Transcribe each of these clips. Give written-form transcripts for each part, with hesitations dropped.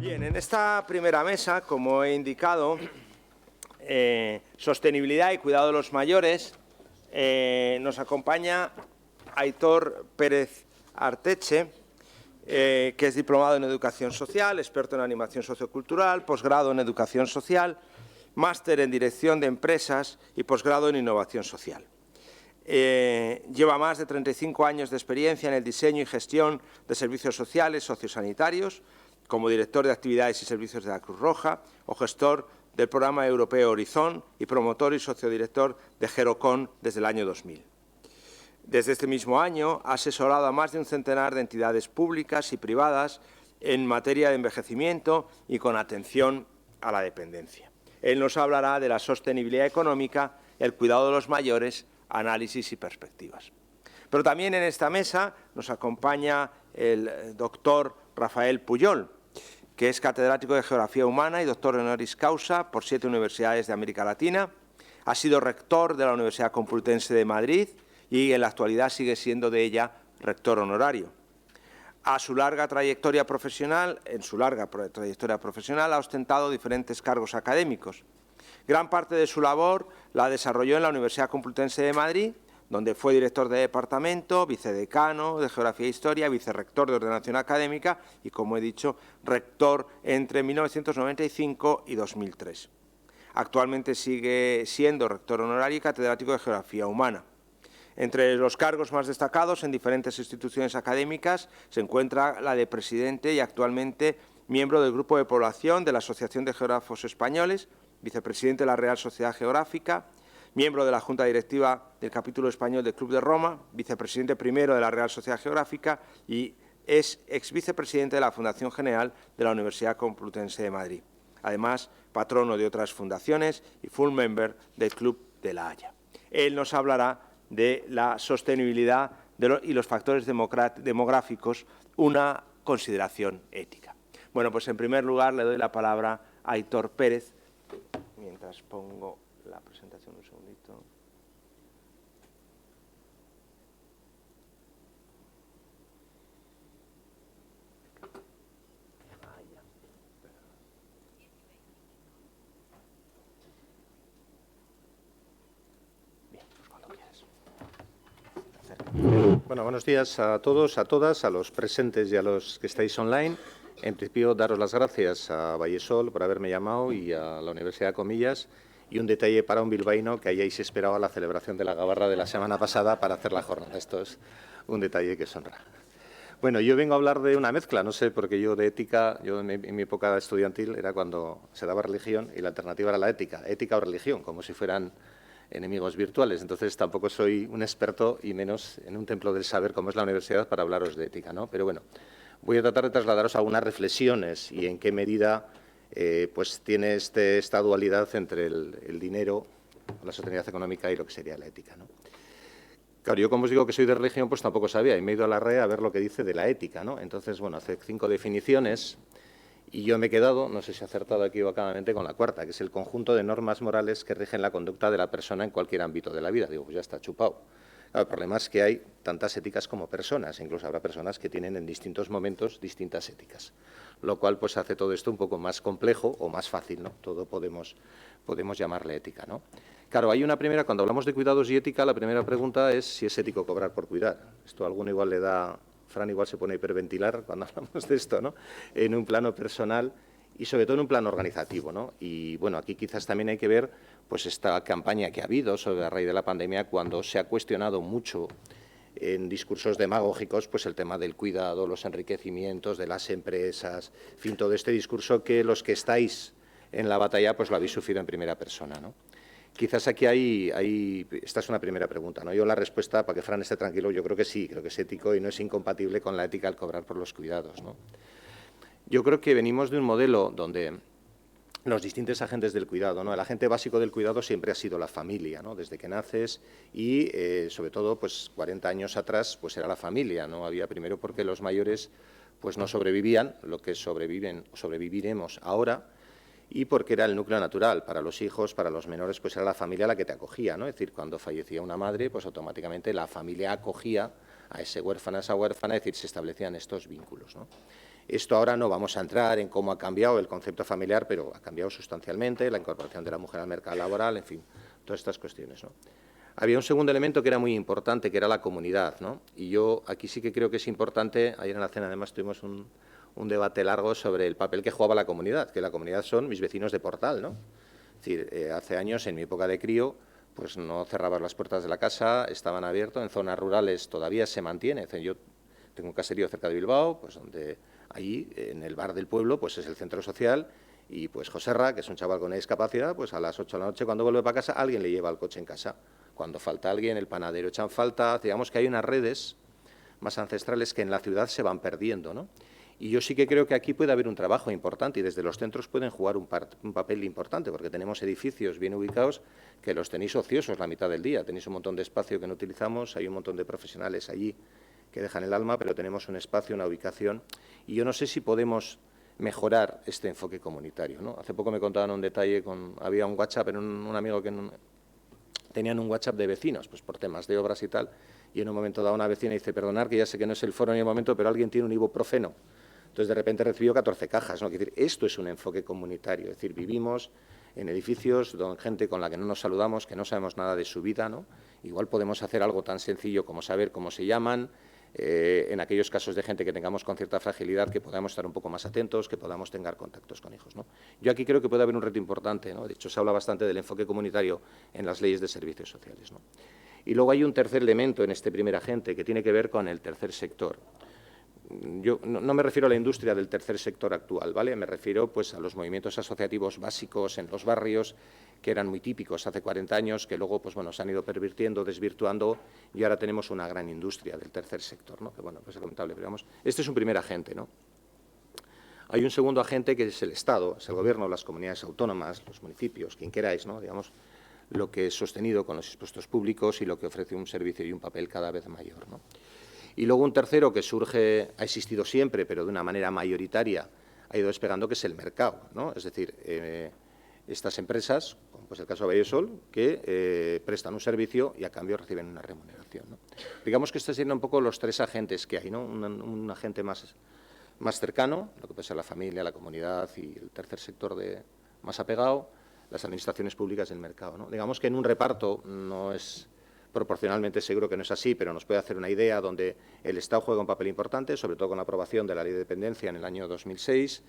Bien, en esta primera mesa, como he indicado, sostenibilidad y cuidado de los mayores, nos acompaña Aitor Pérez Arteche, que es diplomado en Educación Social, experto en Animación Sociocultural, posgrado en Educación Social, máster en Dirección de Empresas y posgrado en Innovación Social. Lleva más de 35 años de experiencia en el diseño y gestión de servicios sociales sociosanitarios, como director de actividades y servicios de la Cruz Roja o gestor del programa europeo Horizon y promotor y sociodirector de Gerocon desde el año 2000. Desde este mismo año ha asesorado a más de un centenar de entidades públicas y privadas en materia de envejecimiento y con atención a la dependencia. Él nos hablará de la sostenibilidad económica, el cuidado de los mayores, análisis y perspectivas. Pero también en esta mesa nos acompaña el doctor Rafael Pujol, que es catedrático de Geografía Humana y doctor honoris causa por 7 universidades de América Latina. Ha sido rector de la Universidad Complutense de Madrid y en la actualidad sigue siendo de ella rector honorario. En su larga trayectoria profesional ha ostentado diferentes cargos académicos. Gran parte de su labor la desarrolló en la Universidad Complutense de Madrid, donde fue director de departamento, vicedecano de Geografía e Historia, vicerrector de Ordenación Académica y, como he dicho, rector entre 1995 y 2003. Actualmente sigue siendo rector honorario y catedrático de Geografía Humana. Entre los cargos más destacados en diferentes instituciones académicas se encuentra la de presidente y actualmente miembro del Grupo de Población de la Asociación de Geógrafos Españoles, vicepresidente de la Real Sociedad Geográfica, miembro de la Junta Directiva del Capítulo Español del Club de Roma, vicepresidente primero de la Real Sociedad Geográfica y es exvicepresidente de la Fundación General de la Universidad Complutense de Madrid. Además, patrono de otras fundaciones y full member del Club de la Haya. Él nos hablará de la sostenibilidad y los factores demográficos, una consideración ética. Bueno, pues en primer lugar le doy la palabra a Aitor Pérez, mientras pongo la presentación un segundito. Bien, pues cuando quieras. Bueno, buenos días a todos, a todas, a los presentes y a los que estáis online. En principio, daros las gracias a Vallesol por haberme llamado y a la Universidad de Comillas. Y un detalle para un bilbaíno que hayáis esperado a la celebración de la Gabarra de la semana pasada para hacer la jornada. Esto es un detalle que os honra. Bueno, yo vengo a hablar de una mezcla, no sé, porque yo de ética, en mi época estudiantil era cuando se daba religión y la alternativa era la ética o religión, como si fueran enemigos virtuales. Entonces tampoco soy un experto y menos en un templo del saber como es la universidad para hablaros de ética, ¿no? Pero bueno, voy a tratar de trasladaros algunas reflexiones y en qué medida pues tiene esta dualidad entre el dinero, la sostenibilidad económica y lo que sería la ética, ¿no? Claro, yo como os digo que soy de religión, pues tampoco sabía, y me he ido a la RAE a ver lo que dice de la ética, ¿no? Entonces, bueno, hace 5 definiciones y yo me he quedado, no sé si he acertado equivocadamente, con la cuarta, que es el conjunto de normas morales que rigen la conducta de la persona en cualquier ámbito de la vida. Digo, pues ya está chupado. Claro, el problema es que hay tantas éticas como personas, incluso habrá personas que tienen en distintos momentos distintas éticas, lo cual pues hace todo esto un poco más complejo o más fácil, ¿no? Todo podemos llamarle ética, ¿no? Claro, hay una primera, cuando hablamos de cuidados y ética, la primera pregunta es si es ético cobrar por cuidar. Esto a alguno igual le da, Fran igual se pone a hiperventilar cuando hablamos de esto, ¿no? En un plano personal y sobre todo en un plano organizativo, ¿no? Y bueno, aquí quizás también hay que ver pues esta campaña que ha habido sobre la raíz de la pandemia cuando se ha cuestionado mucho en discursos demagógicos pues el tema del cuidado, los enriquecimientos de las empresas, en fin, todo este discurso que los que estáis en la batalla pues lo habéis sufrido en primera persona, ¿no? Quizás aquí esta es una primera pregunta, ¿no? Yo la respuesta, para que Fran esté tranquilo, yo creo que sí, creo que es ético y no es incompatible con la ética al cobrar por los cuidados, ¿no? Yo creo que venimos de un modelo donde los distintos agentes del cuidado, ¿no? El agente básico del cuidado siempre ha sido la familia, ¿no? Desde que naces y, sobre todo, pues 40 años atrás, pues era la familia, ¿no? Había primero porque los mayores pues no sobrevivían, lo que sobreviviremos ahora, y porque era el núcleo natural. Para los hijos, para los menores, pues era la familia la que te acogía, ¿no? Es decir, cuando fallecía una madre, pues automáticamente la familia acogía a ese huérfano, a esa huérfana, es decir, se establecían estos vínculos, ¿no? Esto ahora no vamos a entrar en cómo ha cambiado el concepto familiar, pero ha cambiado sustancialmente, la incorporación de la mujer al mercado laboral, en fin, todas estas cuestiones, ¿no? Había un segundo elemento que era muy importante, que era la comunidad, ¿no? Y yo aquí sí que creo que es importante, ayer en la cena además tuvimos un debate largo sobre el papel que jugaba la comunidad, que la comunidad son mis vecinos de Portal, ¿no? Es decir, hace años, en mi época de crío, pues no cerrabas las puertas de la casa, estaban abiertos, en zonas rurales todavía se mantiene. Es decir, yo tengo un caserío cerca de Bilbao, pues donde allí, en el bar del pueblo, pues es el centro social, y pues Joserra, que es un chaval con una discapacidad, pues a las 8 de la noche, cuando vuelve para casa, alguien le lleva el coche en casa. Cuando falta alguien, el panadero echan falta. Digamos que hay unas redes más ancestrales que en la ciudad se van perdiendo, ¿no? Y yo sí que creo que aquí puede haber un trabajo importante y desde los centros pueden jugar un papel importante, porque tenemos edificios bien ubicados que los tenéis ociosos la mitad del día, tenéis un montón de espacio que no utilizamos, hay un montón de profesionales allí que dejan el alma, pero tenemos un espacio, una ubicación, y yo no sé si podemos mejorar este enfoque comunitario, ¿no? Hace poco me contaban un detalle, había un WhatsApp, en un amigo que tenían un WhatsApp de vecinos, pues por temas de obras y tal, y en un momento dado una vecina dice, perdonad que ya sé que no es el foro ni el momento, pero alguien tiene un ibuprofeno. Entonces, de repente recibió 14 cajas, ¿no? Es decir, esto es un enfoque comunitario, es decir, vivimos en edificios donde gente con la que no nos saludamos, que no sabemos nada de su vida, ¿no? Igual podemos hacer algo tan sencillo como saber cómo se llaman, en aquellos casos de gente que tengamos con cierta fragilidad, que podamos estar un poco más atentos, que podamos tener contactos con hijos, ¿no? Yo aquí creo que puede haber un reto importante, ¿no? De hecho, se habla bastante del enfoque comunitario en las leyes de servicios sociales, ¿no? Y luego hay un tercer elemento en este primer agente que tiene que ver con el tercer sector. Yo no me refiero a la industria del tercer sector actual, ¿vale? Me refiero pues a los movimientos asociativos básicos en los barrios que eran muy típicos hace 40 años, que luego pues bueno, se han ido pervirtiendo, desvirtuando y ahora tenemos una gran industria del tercer sector, ¿no? Que bueno, pues es lamentable, pero vamos, este es un primer agente, ¿no? Hay un segundo agente que es el Estado, es el Gobierno, las comunidades autónomas, los municipios, quien queráis, ¿no? Digamos, lo que es sostenido con los impuestos públicos y lo que ofrece un servicio y un papel cada vez mayor, ¿no? Y luego un tercero que surge, ha existido siempre, pero de una manera mayoritaria, ha ido despegando, que es el mercado, ¿no? Es decir, estas empresas, como pues el caso de Vallesol, que prestan un servicio y a cambio reciben una remuneración, ¿no? Digamos que estos serían un poco los tres agentes que hay, ¿no? Un agente más cercano, lo que puede ser la familia, la comunidad y el tercer sector más apegado, las administraciones públicas del mercado, ¿no? Digamos que en un reparto no es proporcionalmente, seguro que no es así, pero nos puede hacer una idea donde el Estado juega un papel importante, sobre todo con la aprobación de la Ley de Dependencia en el año 2006,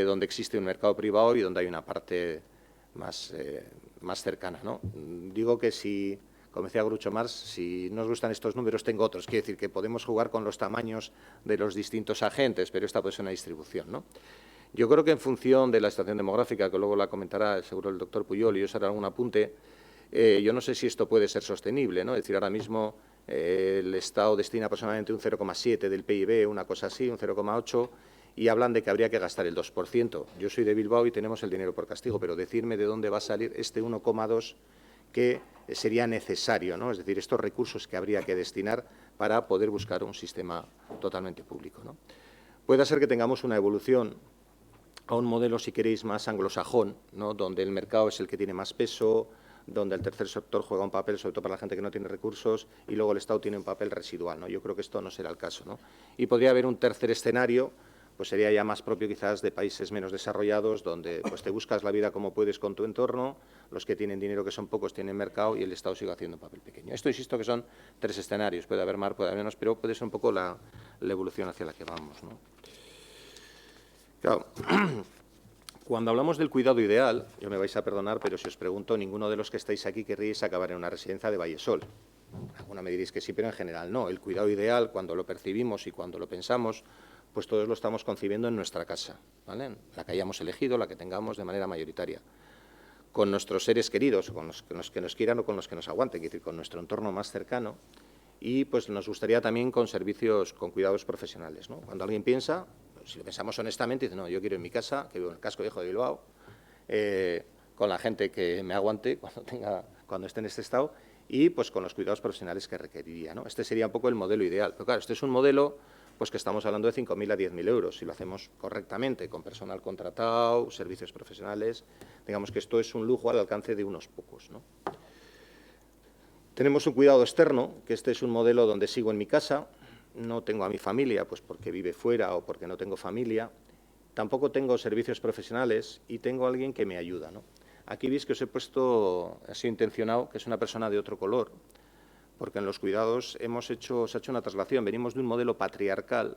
donde existe un mercado privado y donde hay una parte más cercana, ¿no? Digo que si, como decía Groucho Marx, si no os gustan estos números, tengo otros. Quiere decir que podemos jugar con los tamaños de los distintos agentes, pero esta puede ser una distribución, ¿no? Yo creo que en función de la situación demográfica, que luego la comentará seguro el doctor Puyol, y yo os haré algún apunte, yo no sé si esto puede ser sostenible, ¿no? Es decir, ahora mismo el Estado destina aproximadamente un 0,7 del PIB, una cosa así, un 0,8, y hablan de que habría que gastar el 2%. Yo soy de Bilbao y tenemos el dinero por castigo, pero decirme de dónde va a salir este 1,2 que sería necesario, ¿no? Es decir, estos recursos que habría que destinar para poder buscar un sistema totalmente público, ¿no? Puede ser que tengamos una evolución a un modelo, si queréis, más anglosajón, ¿no? Donde el mercado es el que tiene más peso, donde el tercer sector juega un papel, sobre todo para la gente que no tiene recursos, y luego el Estado tiene un papel residual, ¿no? Yo creo que esto no será el caso, ¿no? Y podría haber un tercer escenario, pues sería ya más propio quizás de países menos desarrollados, donde pues te buscas la vida como puedes con tu entorno, los que tienen dinero, que son pocos, tienen mercado, y el Estado sigue haciendo un papel pequeño. Esto insisto que son tres escenarios, puede haber más, puede haber menos, pero puede ser un poco la evolución hacia la que vamos, ¿no? Claro. Cuando hablamos del cuidado ideal, yo me vais a perdonar, pero si os pregunto, ninguno de los que estáis aquí querríais acabar en una residencia de Vallesol. Alguna me diréis que sí, pero en general no. El cuidado ideal, cuando lo percibimos y cuando lo pensamos, pues todos lo estamos concibiendo en nuestra casa, ¿vale? La que hayamos elegido, la que tengamos de manera mayoritaria. Con nuestros seres queridos, con los que nos quieran o con los que nos aguanten, es decir, con nuestro entorno más cercano. Y pues nos gustaría también con servicios, con cuidados profesionales, ¿no? Cuando alguien piensa, si lo pensamos honestamente, dice, no, yo quiero en mi casa, que vivo en el casco viejo de Bilbao, con la gente que me aguante cuando esté en este estado, y pues con los cuidados profesionales que requeriría, ¿no? Este sería un poco el modelo ideal. Pero claro, este es un modelo pues que estamos hablando de 5.000 a 10.000 euros, si lo hacemos correctamente, con personal contratado, servicios profesionales. Digamos que esto es un lujo al alcance de unos pocos, ¿no? Tenemos un cuidado externo, que este es un modelo donde sigo en mi casa, no tengo a mi familia, pues porque vive fuera o porque no tengo familia, tampoco tengo servicios profesionales y tengo a alguien que me ayuda, ¿no? Aquí veis que os he puesto, ha sido intencionado, que es una persona de otro color, porque en los cuidados se ha hecho una traslación. Venimos de un modelo patriarcal,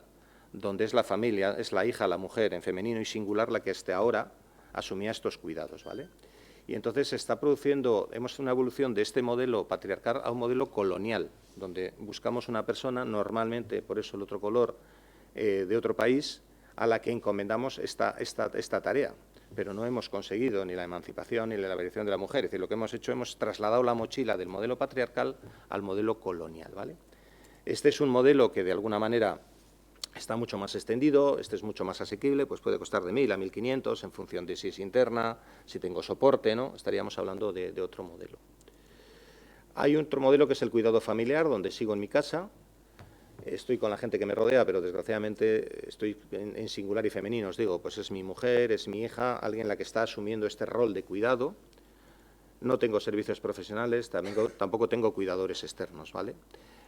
donde es la familia, es la hija, la mujer, en femenino y singular, la que hasta ahora asumía estos cuidados, ¿vale? Y entonces se está produciendo, hemos una evolución de este modelo patriarcal a un modelo colonial, donde buscamos una persona, normalmente, por eso el otro color, de otro país, a la que encomendamos esta tarea. Pero no hemos conseguido ni la emancipación ni la liberación de la mujer. Es decir, lo que hemos hecho, hemos trasladado la mochila del modelo patriarcal al modelo colonial, ¿vale? Este es un modelo que, de alguna manera, está mucho más extendido, este es mucho más asequible, pues puede costar de 1.000 a 1.500 en función de si es interna, si tengo soporte, ¿no? Estaríamos hablando de otro modelo. Hay otro modelo que es el cuidado familiar, donde sigo en mi casa, estoy con la gente que me rodea, pero desgraciadamente estoy en singular y femenino, os digo, pues es mi mujer, es mi hija, alguien la que está asumiendo este rol de cuidado. No tengo servicios profesionales, tampoco tengo cuidadores externos, ¿vale?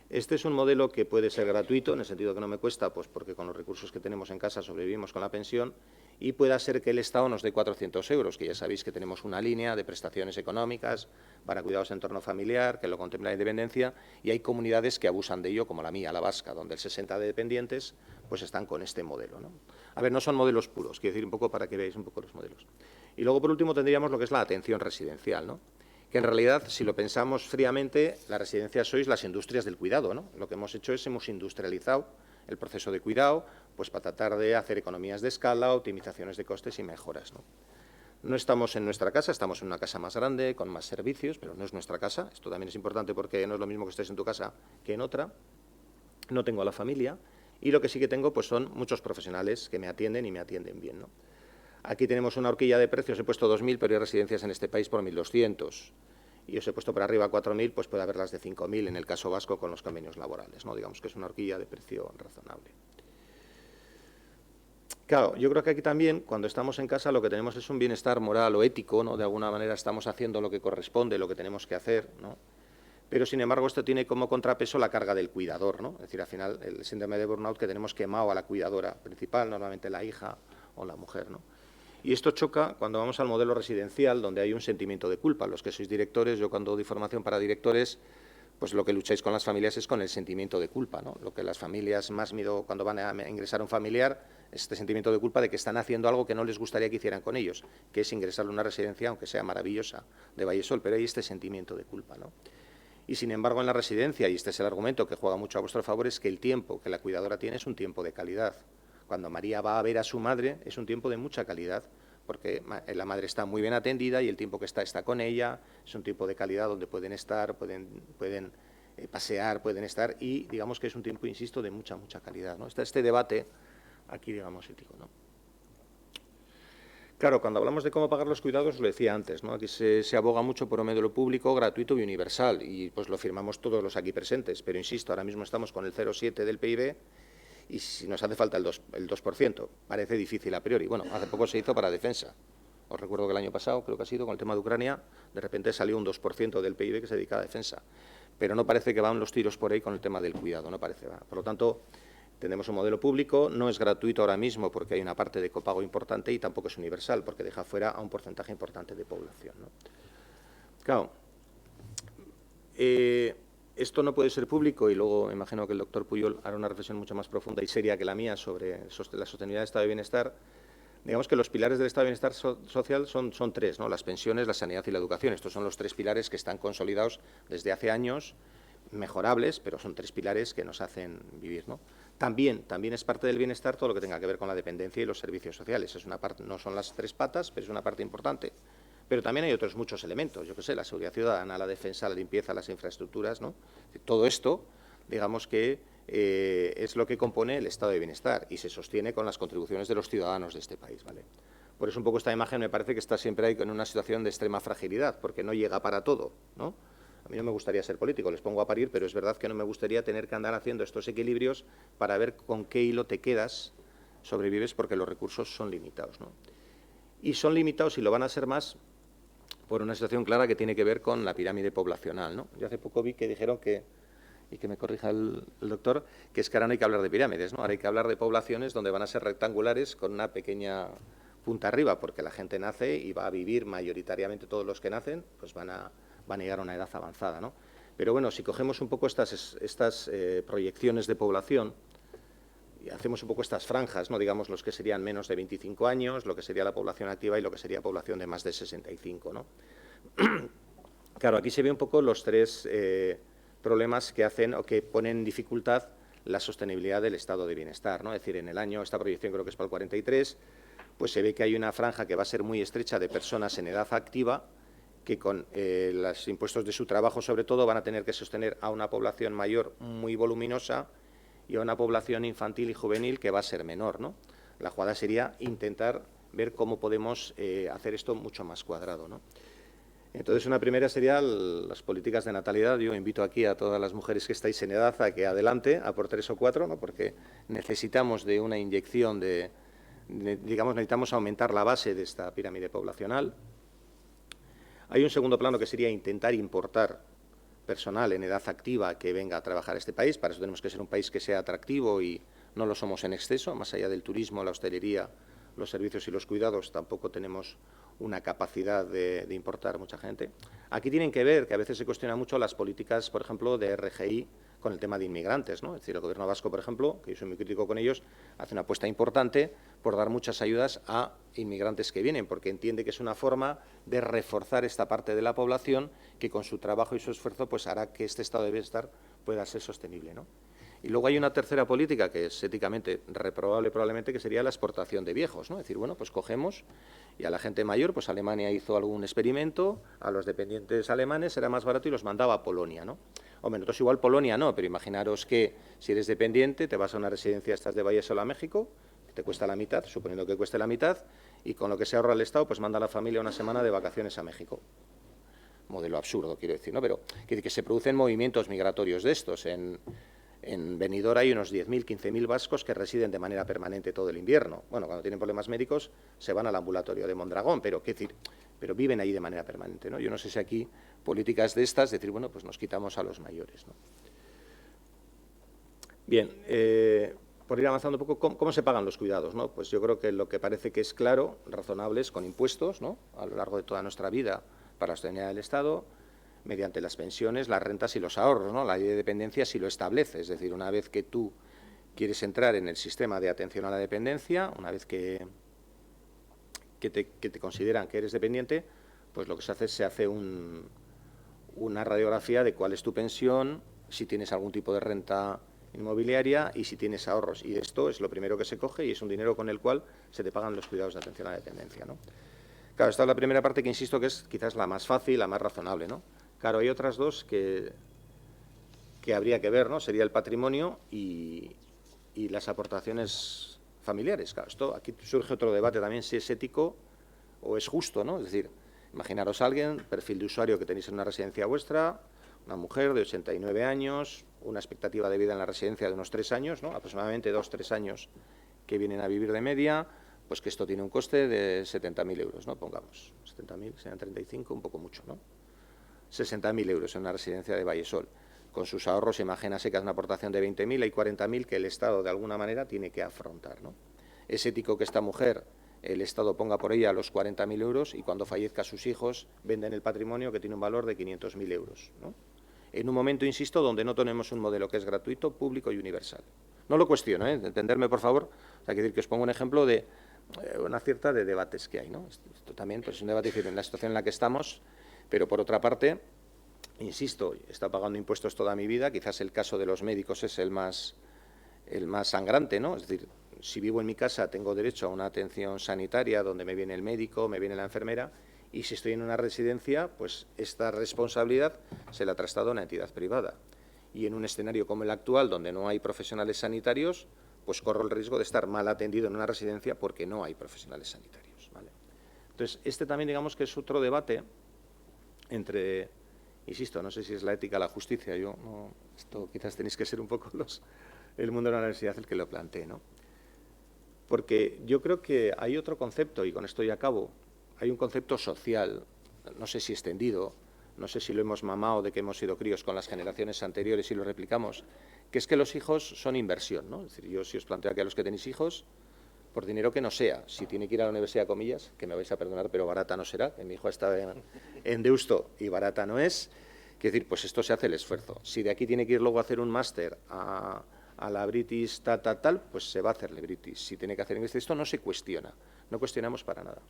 Este es un modelo que puede ser gratuito, en el sentido que no me cuesta, pues porque con los recursos que tenemos en casa sobrevivimos con la pensión, y pueda ser que el Estado nos dé 400 euros, que ya sabéis que tenemos una línea de prestaciones económicas para cuidados en entorno familiar, que lo contempla la independencia, y hay comunidades que abusan de ello, como la mía, la vasca, donde el 60 de dependientes pues están con este modelo, ¿no? A ver, no son modelos puros, quiero decir un poco para que veáis un poco los modelos. Y luego, por último, tendríamos lo que es la atención residencial, ¿no? Que en realidad, si lo pensamos fríamente, las residencias sois las industrias del cuidado, ¿no? Lo que hemos hecho es, hemos industrializado el proceso de cuidado, pues para tratar de hacer economías de escala, optimizaciones de costes y mejoras, ¿no? No estamos en nuestra casa, estamos en una casa más grande, con más servicios, pero no es nuestra casa. Esto también es importante porque no es lo mismo que estés en tu casa que en otra. No tengo a la familia y lo que sí que tengo pues son muchos profesionales que me atienden y me atienden bien, ¿no? Aquí tenemos una horquilla de precios, he puesto 2.000, pero hay residencias en este país por 1.200. Y os he puesto por arriba 4.000, pues puede haberlas de 5.000 en el caso vasco con los convenios laborales, ¿no? Digamos que es una horquilla de precio razonable. Claro, yo creo que aquí también, cuando estamos en casa, lo que tenemos es un bienestar moral o ético, ¿no? De alguna manera estamos haciendo lo que corresponde, lo que tenemos que hacer, ¿no? Pero, sin embargo, esto tiene como contrapeso la carga del cuidador, ¿no? Es decir, al final, el síndrome de burnout que tenemos quemado a la cuidadora principal, normalmente la hija o la mujer, ¿no? Y esto choca cuando vamos al modelo residencial, donde hay un sentimiento de culpa. Los que sois directores, yo cuando doy formación para directores, pues lo que lucháis con las familias es con el sentimiento de culpa, ¿no? Lo que las familias más miedo cuando van a ingresar a un familiar es este sentimiento de culpa de que están haciendo algo que no les gustaría que hicieran con ellos, que es ingresar a una residencia, aunque sea maravillosa, de Vallesol, pero hay este sentimiento de culpa, ¿no? Y, sin embargo, en la residencia, y este es el argumento que juega mucho a vuestro favor, es que el tiempo que la cuidadora tiene es un tiempo de calidad. Cuando María va a ver a su madre es un tiempo de mucha calidad, porque la madre está muy bien atendida y el tiempo que está con ella, es un tiempo de calidad donde pueden estar, pueden pasear, pueden estar, y digamos que es un tiempo, insisto, de mucha calidad, ¿no? Está este debate aquí, digamos, ético, ¿no? Claro, cuando hablamos de cómo pagar los cuidados, lo decía antes, ¿no? Aquí se aboga mucho por un modelo público, gratuito y universal, y pues lo firmamos todos los aquí presentes, pero insisto, ahora mismo estamos con el 0,7 del PIB, y si nos hace falta el 2%, parece difícil a priori. Bueno, hace poco se hizo para defensa. Os recuerdo que el año pasado, creo que ha sido, con el tema de Ucrania, de repente salió un 2% del PIB que se dedica a defensa. Pero no parece que van los tiros por ahí con el tema del cuidado, no parece. Por lo tanto, tenemos un modelo público, no es gratuito ahora mismo porque hay una parte de copago importante y tampoco es universal porque deja fuera a un porcentaje importante de población, ¿no? Claro, esto no puede ser público y luego me imagino que el doctor Puyol hará una reflexión mucho más profunda y seria que la mía sobre la sostenibilidad del estado de bienestar. Digamos que los pilares del estado de bienestar social son tres, ¿no? Las pensiones, la sanidad y la educación. Estos son los tres pilares que están consolidados desde hace años, mejorables, pero son tres pilares que nos hacen vivir, ¿no? También es parte del bienestar todo lo que tenga que ver con la dependencia y los servicios sociales. Es una parte, no son las tres patas, pero es una parte importante. Pero también hay otros muchos elementos, yo qué sé, la seguridad ciudadana, la defensa, la limpieza, las infraestructuras, ¿no? Todo esto, digamos que es lo que compone el estado de bienestar y se sostiene con las contribuciones de los ciudadanos de este país, ¿vale? Por eso un poco esta imagen me parece que está siempre ahí en una situación de extrema fragilidad, porque no llega para todo, ¿no? A mí no me gustaría ser político, les pongo a parir, pero es verdad que no me gustaría tener que andar haciendo estos equilibrios para ver con qué hilo te quedas, sobrevives, porque los recursos son limitados, ¿no? Y son limitados y lo van a ser más por una situación clara que tiene que ver con la pirámide poblacional, ¿no? Yo hace poco vi que dijeron que y que me corrija el doctor, que es que ahora no hay que hablar de pirámides, ¿no? Ahora hay que hablar de poblaciones donde van a ser rectangulares con una pequeña punta arriba, porque la gente nace y va a vivir mayoritariamente, todos los que nacen, pues van a llegar a una edad avanzada, ¿no? Pero bueno, si cogemos un poco estas proyecciones de población y hacemos un poco estas franjas, ¿no? Digamos, los que serían menos de 25 años, lo que sería la población activa y lo que sería población de más de 65, ¿no? Claro, aquí se ve un poco los tres problemas que hacen o que ponen en dificultad la sostenibilidad del estado de bienestar, ¿no? Es decir, en el año, esta proyección creo que es para el 43, pues se ve que hay una franja que va a ser muy estrecha de personas en edad activa que con los impuestos de su trabajo, sobre todo, van a tener que sostener a una población mayor muy voluminosa y a una población infantil y juvenil que va a ser menor, ¿no? La jugada sería intentar ver cómo podemos hacer esto mucho más cuadrado, ¿no? Entonces, una primera sería las políticas de natalidad. Yo invito aquí a todas las mujeres que estáis en edad a que adelante, a por 3 o 4, ¿no? Porque necesitamos de una inyección digamos, necesitamos aumentar la base de esta pirámide poblacional. Hay un segundo plano que sería intentar importar personal en edad activa que venga a trabajar a este país. Para eso tenemos que ser un país que sea atractivo y no lo somos en exceso. Más allá del turismo, la hostelería, los servicios y los cuidados, tampoco tenemos una capacidad de importar mucha gente. Aquí tienen que ver que a veces se cuestionan mucho las políticas, por ejemplo, de RGI con el tema de inmigrantes, ¿no? Es decir, el Gobierno vasco, por ejemplo, que yo soy muy crítico con ellos, hace una apuesta importante por dar muchas ayudas a inmigrantes que vienen, porque entiende que es una forma de reforzar esta parte de la población que con su trabajo y su esfuerzo pues hará que este estado de bienestar pueda ser sostenible, ¿no? Y luego hay una tercera política que es éticamente reprobable probablemente, que sería la exportación de viejos, ¿no? Es decir, bueno, pues cogemos y a la gente mayor, pues Alemania hizo algún experimento, a los dependientes alemanes era más barato y los mandaba a Polonia, ¿no? Hombre, nosotros igual Polonia no, pero imaginaros que si eres dependiente te vas a una residencia estas de Vallesola a México, te cuesta la mitad, suponiendo que cueste la mitad, y con lo que se ahorra el Estado, pues manda a la familia una semana de vacaciones a México. Modelo absurdo, quiero decir, ¿no? Pero que se producen movimientos migratorios de estos. En Benidorm hay unos 10.000, 15.000 vascos que residen de manera permanente todo el invierno. Bueno, cuando tienen problemas médicos se van al ambulatorio de Mondragón, pero viven ahí de manera permanente, ¿no? Yo no sé si aquí políticas de estas, decir, bueno, pues nos quitamos a los mayores, ¿no? Bien, por ir avanzando un poco, ¿cómo se pagan los cuidados, ¿no? Pues yo creo que lo que parece que es claro, razonable, es con impuestos, ¿no? A lo largo de toda nuestra vida para la sostenibilidad del Estado, mediante las pensiones, las rentas y los ahorros, ¿no? La ley de dependencia sí lo establece, es decir, una vez que tú quieres entrar en el sistema de atención a la dependencia, una vez que te consideran que eres dependiente, pues lo que se hace una radiografía de cuál es tu pensión, si tienes algún tipo de renta inmobiliaria y si tienes ahorros. Y esto es lo primero que se coge y es un dinero con el cual se te pagan los cuidados de atención a la dependencia, ¿no? Claro, esta es la primera parte que insisto que es quizás la más fácil, la más razonable, ¿no? Claro, hay otras dos que habría que ver, ¿no? Sería el patrimonio y las aportaciones familiares. Claro, aquí surge otro debate también, si es ético o es justo, ¿no? Es decir, imaginaros a alguien, perfil de usuario que tenéis en una residencia vuestra, una mujer de 89 años, una expectativa de vida en la residencia de unos 3 años, ¿no? Aproximadamente 2-3 años que vienen a vivir de media, pues que esto tiene un coste de 70.000 euros, ¿no? Pongamos, 70.000, serían 35, un poco mucho, ¿no? 60.000 euros en una residencia de Vallesol. Con sus ahorros, imagínase que hace una aportación de 20.000, hay 40.000 que el Estado, de alguna manera, tiene que afrontar, ¿no? Es ético que esta mujer, el Estado ponga por ella los 40.000 euros y cuando fallezca sus hijos venden el patrimonio que tiene un valor de 500.000 euros, ¿no? En un momento, insisto, donde no tenemos un modelo que es gratuito, público y universal. No lo cuestiono, entenderme, por favor. O sea, decir que os pongo un ejemplo de una cierta de debates que hay, ¿no? Esto también pues, es un debate en la situación en la que estamos, pero por otra parte, insisto, he estado pagando impuestos toda mi vida, quizás el caso de los médicos es el más sangrante, ¿no? Es decir, si vivo en mi casa tengo derecho a una atención sanitaria donde me viene el médico, me viene la enfermera, y si estoy en una residencia, pues esta responsabilidad se la traslado a una entidad privada. Y en un escenario como el actual, donde no hay profesionales sanitarios, pues corro el riesgo de estar mal atendido en una residencia porque no hay profesionales sanitarios, ¿vale? Entonces, este también digamos que es otro debate entre, insisto, no sé si es la ética o la justicia, esto quizás tenéis que ser un poco el mundo de la universidad el que lo plantee, ¿no? Porque yo creo que hay otro concepto, y con esto ya acabo, hay un concepto social, no sé si extendido, no sé si lo hemos mamado de que hemos sido críos con las generaciones anteriores y lo replicamos, que es que los hijos son inversión, ¿no? Es decir, yo si os planteo aquí a los que tenéis hijos, por dinero que no sea, si tiene que ir a la universidad, comillas, que me vais a perdonar, pero barata no será, que mi hijo está en Deusto y barata no es, quiero decir, pues esto se hace el esfuerzo. Si de aquí tiene que ir luego a hacer un máster a la British tal, pues se va a hacerle British. Si tiene que hacer inglés, esto no se cuestiona, no cuestionamos para nada.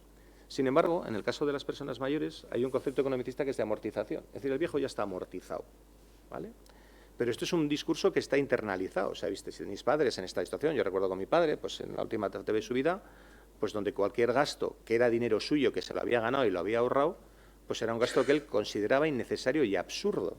Sin embargo, en el caso de las personas mayores hay un concepto economicista que es de amortización, es decir, el viejo ya está amortizado, ¿vale? Pero esto es un discurso que está internalizado. O sea, viste, si mis padres en esta situación, yo recuerdo con mi padre, pues en la última etapa de su vida, pues donde cualquier gasto que era dinero suyo, que se lo había ganado y lo había ahorrado, pues era un gasto que él consideraba innecesario y absurdo,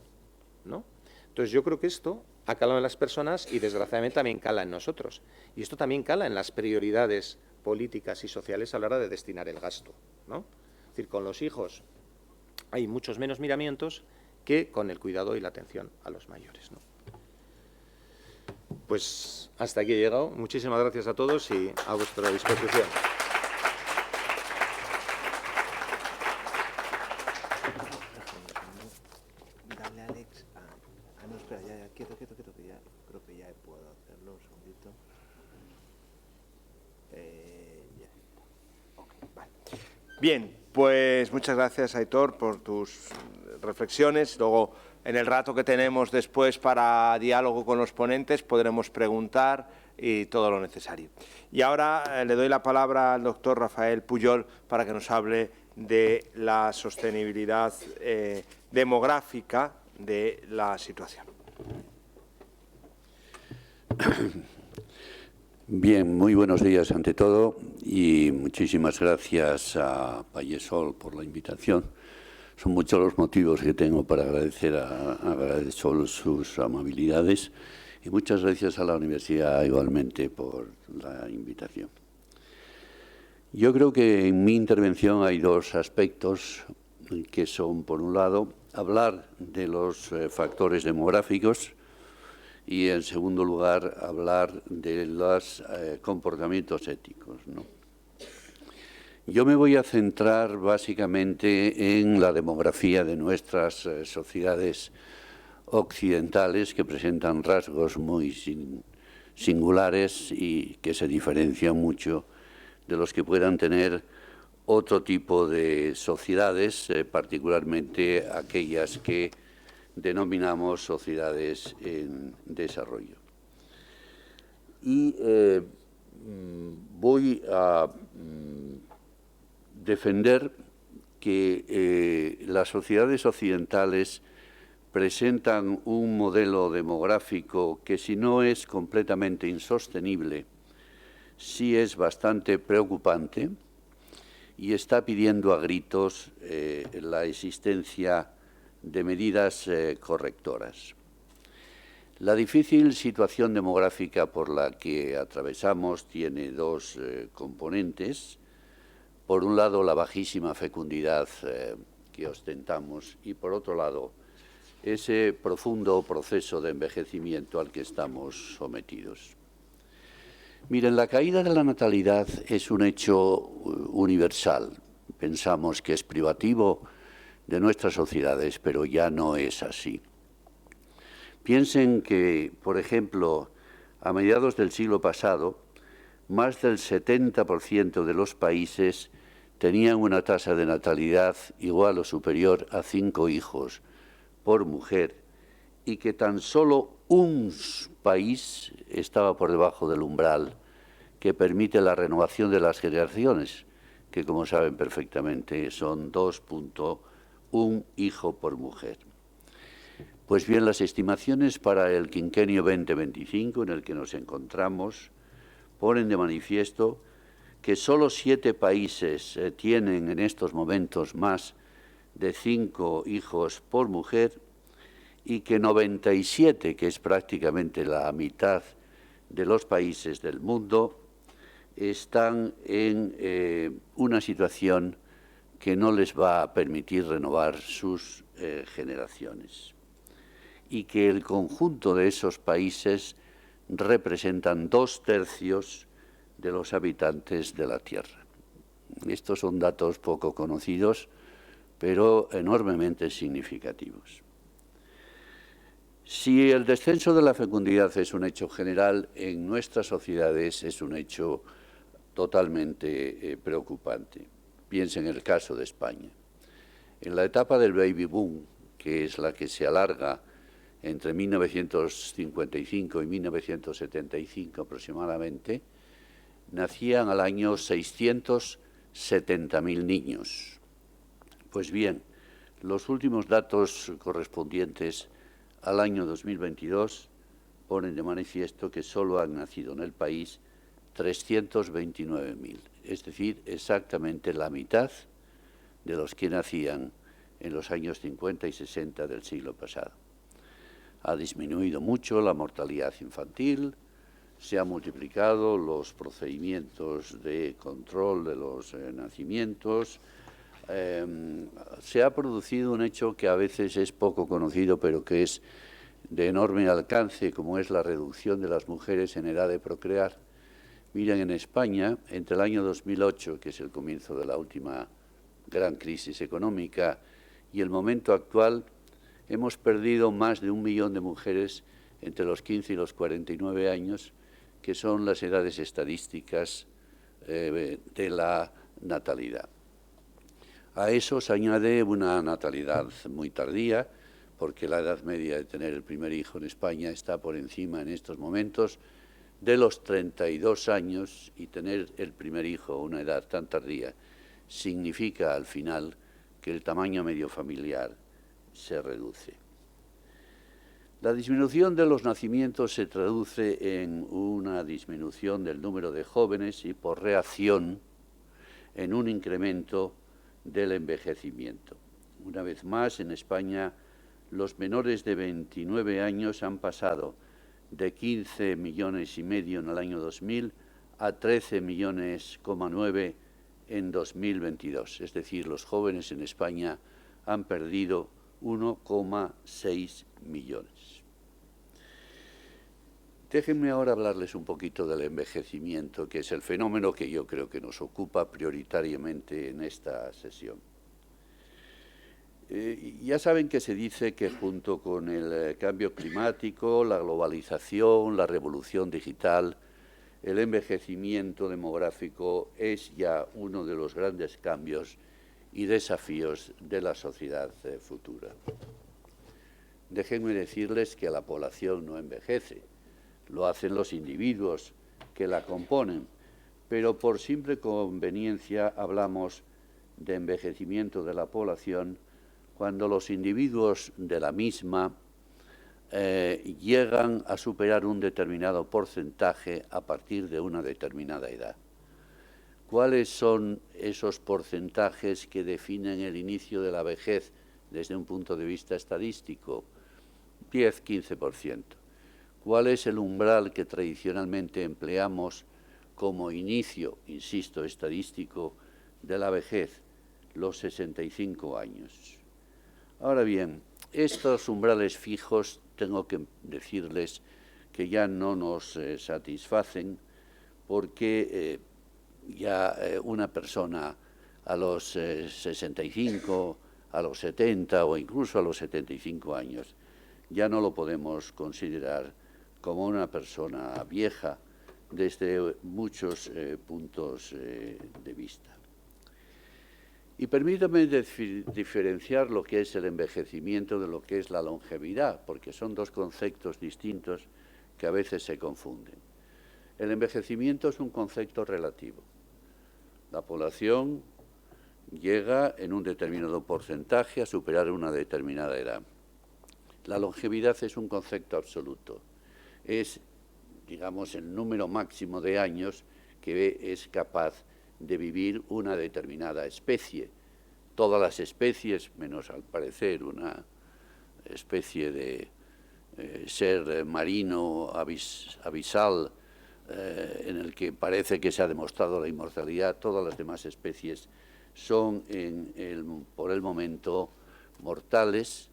¿no? Entonces yo creo que esto ha calado en las personas y desgraciadamente también cala en nosotros. Y esto también cala en las prioridades políticas y sociales a la hora de destinar el gasto, ¿no? Es decir, con los hijos hay muchos menos miramientos que con el cuidado y la atención a los mayores, ¿no? Pues hasta aquí he llegado. Muchísimas gracias a todos y a vuestra disposición. Dale, Alex. No, espera, ya, quieto, que ya creo que ya puedo hacerlo, un segundito. Ya. Ok, vale. Bien, pues muchas gracias, Aitor, por tus reflexiones. Luego, en el rato que tenemos después para diálogo con los ponentes, podremos preguntar y todo lo necesario. Y ahora le doy la palabra al doctor Rafael Pujol para que nos hable de la sostenibilidad demográfica de la situación. Bien, muy buenos días ante todo y muchísimas gracias a Vallesol por la invitación. Son muchos los motivos que tengo para agradecer a Vallesol sus amabilidades y muchas gracias a la Universidad igualmente por la invitación. Yo creo que en mi intervención hay dos aspectos que son, por un lado, hablar de los factores demográficos y, en segundo lugar, hablar de los comportamientos éticos, ¿no? Yo me voy a centrar básicamente en la demografía de nuestras sociedades occidentales que presentan rasgos muy singulares y que se diferencian mucho de los que puedan tener otro tipo de sociedades, particularmente aquellas que denominamos sociedades en desarrollo. Y voy a defender que las sociedades occidentales presentan un modelo demográfico que, si no es completamente insostenible, sí es bastante preocupante y está pidiendo a gritos la existencia de medidas correctoras. La difícil situación demográfica por la que atravesamos tiene dos componentes. Por un lado, la bajísima fecundidad que ostentamos y, por otro lado, ese profundo proceso de envejecimiento al que estamos sometidos. Miren, la caída de la natalidad es un hecho universal. Pensamos que es privativo de nuestras sociedades, pero ya no es así. Piensen que, por ejemplo, a mediados del siglo pasado, más del 70% de los países tenían una tasa de natalidad igual o superior a 5 hijos por mujer y que tan solo un país estaba por debajo del umbral que permite la renovación de las generaciones, que, como saben perfectamente, son 2.1 hijo por mujer. Pues bien, las estimaciones para el quinquenio 2025 en el que nos encontramos ponen de manifiesto que solo 7 países tienen en estos momentos más de 5 hijos por mujer y que 97, que es prácticamente la mitad de los países del mundo, están en una situación que no les va a permitir renovar sus generaciones y que el conjunto de esos países representan 2/3 de los habitantes de la Tierra. Estos son datos poco conocidos pero enormemente significativos. Si el descenso de la fecundidad es un hecho general, en nuestras sociedades es un hecho totalmente preocupante. Piensen en el caso de España. En la etapa del baby boom, que es la que se alarga entre 1955 y 1975 aproximadamente, nacían al año 670.000 niños. Pues bien, los últimos datos correspondientes al año 2022 ponen de manifiesto que solo han nacido en el país 329.000, es decir, exactamente la mitad de los que nacían en los años 50 y 60 del siglo pasado. Ha disminuido mucho la mortalidad infantil, se han multiplicado los procedimientos de control de los nacimientos, se ha producido un hecho que a veces es poco conocido, pero que es de enorme alcance, como es la reducción de las mujeres en edad de procrear. Miren, en España, entre el año 2008, que es el comienzo de la última gran crisis económica, y el momento actual, hemos perdido más de 1 millón de mujeres entre los 15 y los 49 años, que son las edades estadísticas de la natalidad. A eso se añade una natalidad muy tardía, porque la edad media de tener el primer hijo en España está por encima en estos momentos de los 32 años, y tener el primer hijo a una edad tan tardía significa al final que el tamaño medio familiar se reduce. La disminución de los nacimientos se traduce en una disminución del número de jóvenes y, por reacción, en un incremento del envejecimiento. Una vez más, en España, los menores de 29 años han pasado de 15,5 millones en el año 2000 a 13,9 millones en 2022. Es decir, los jóvenes en España han perdido 1,6 millones. Déjenme ahora hablarles un poquito del envejecimiento, que es el fenómeno que yo creo que nos ocupa prioritariamente en esta sesión. Ya saben que se dice que junto con el cambio climático, la globalización, la revolución digital, el envejecimiento demográfico es ya uno de los grandes cambios y desafíos de la sociedad futura. Déjenme decirles que la población no envejece, lo hacen los individuos que la componen, pero por simple conveniencia hablamos de envejecimiento de la población cuando los individuos de la misma llegan a superar un determinado porcentaje a partir de una determinada edad. ¿Cuáles son esos porcentajes que definen el inicio de la vejez desde un punto de vista estadístico? 10-15%. ¿Cuál es el umbral que tradicionalmente empleamos como inicio, insisto, estadístico de la vejez? Los 65 años. Ahora bien, estos umbrales fijos, tengo que decirles que ya no nos satisfacen, porque una persona a los 65, a los 70 o incluso a los 75 años, ya no lo podemos considerar como una persona vieja desde muchos puntos de vista. Y permítame diferenciar lo que es el envejecimiento de lo que es la longevidad, porque son dos conceptos distintos que a veces se confunden. El envejecimiento es un concepto relativo. La población llega en un determinado porcentaje a superar una determinada edad. La longevidad es un concepto absoluto. Es, digamos, el número máximo de años que es capaz de vivir una determinada especie. Todas las especies, menos al parecer una especie de ser marino abisal en el que parece que se ha demostrado la inmortalidad, todas las demás especies son por el momento mortales,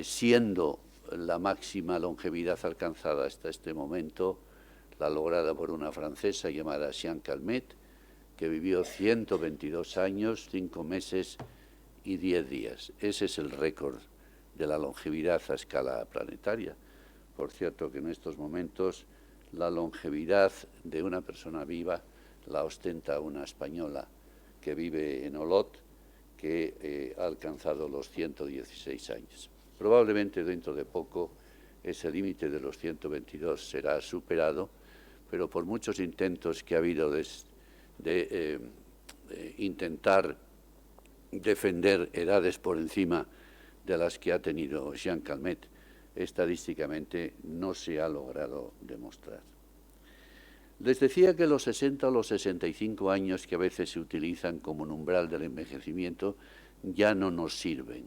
siendo la máxima longevidad alcanzada hasta este momento la lograda por una francesa llamada Jeanne Calment, que vivió 122 años, 5 meses y 10 días. Ese es el récord de la longevidad a escala planetaria. Por cierto que en estos momentos la longevidad de una persona viva la ostenta una española que vive en Olot, que ha alcanzado los 116 años. Probablemente dentro de poco ese límite de los 122 será superado, pero por muchos intentos que ha habido de intentar defender edades por encima de las que ha tenido Jean Calmet, estadísticamente no se ha logrado demostrar. Les decía que los 60 o los 65 años que a veces se utilizan como un umbral del envejecimiento ya no nos sirven.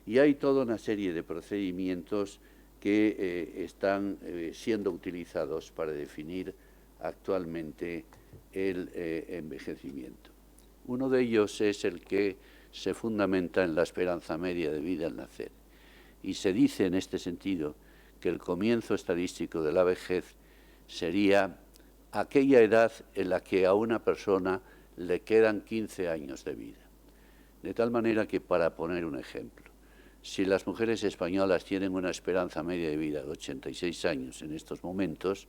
Y hay toda una serie de procedimientos que están siendo utilizados para definir actualmente el envejecimiento. Uno de ellos es el que se fundamenta en la esperanza media de vida al nacer. Y se dice en este sentido que el comienzo estadístico de la vejez sería aquella edad en la que a una persona le quedan 15 años de vida. De tal manera que, para poner un ejemplo, si las mujeres españolas tienen una esperanza media de vida de 86 años en estos momentos,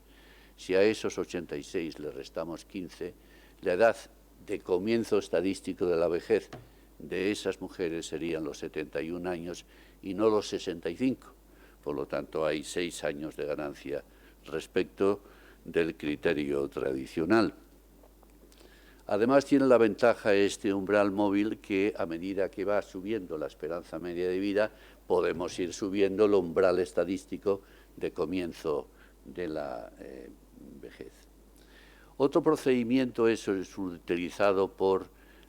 si a esos 86 le restamos 15, la edad de comienzo estadístico de la vejez de esas mujeres serían los 71 años y no los 65. Por lo tanto, hay 6 años de ganancia respecto del criterio tradicional. Además, tiene la ventaja este umbral móvil que, a medida que va subiendo la esperanza media de vida, podemos ir subiendo el umbral estadístico de comienzo de la vejez. Otro procedimiento es utilizado por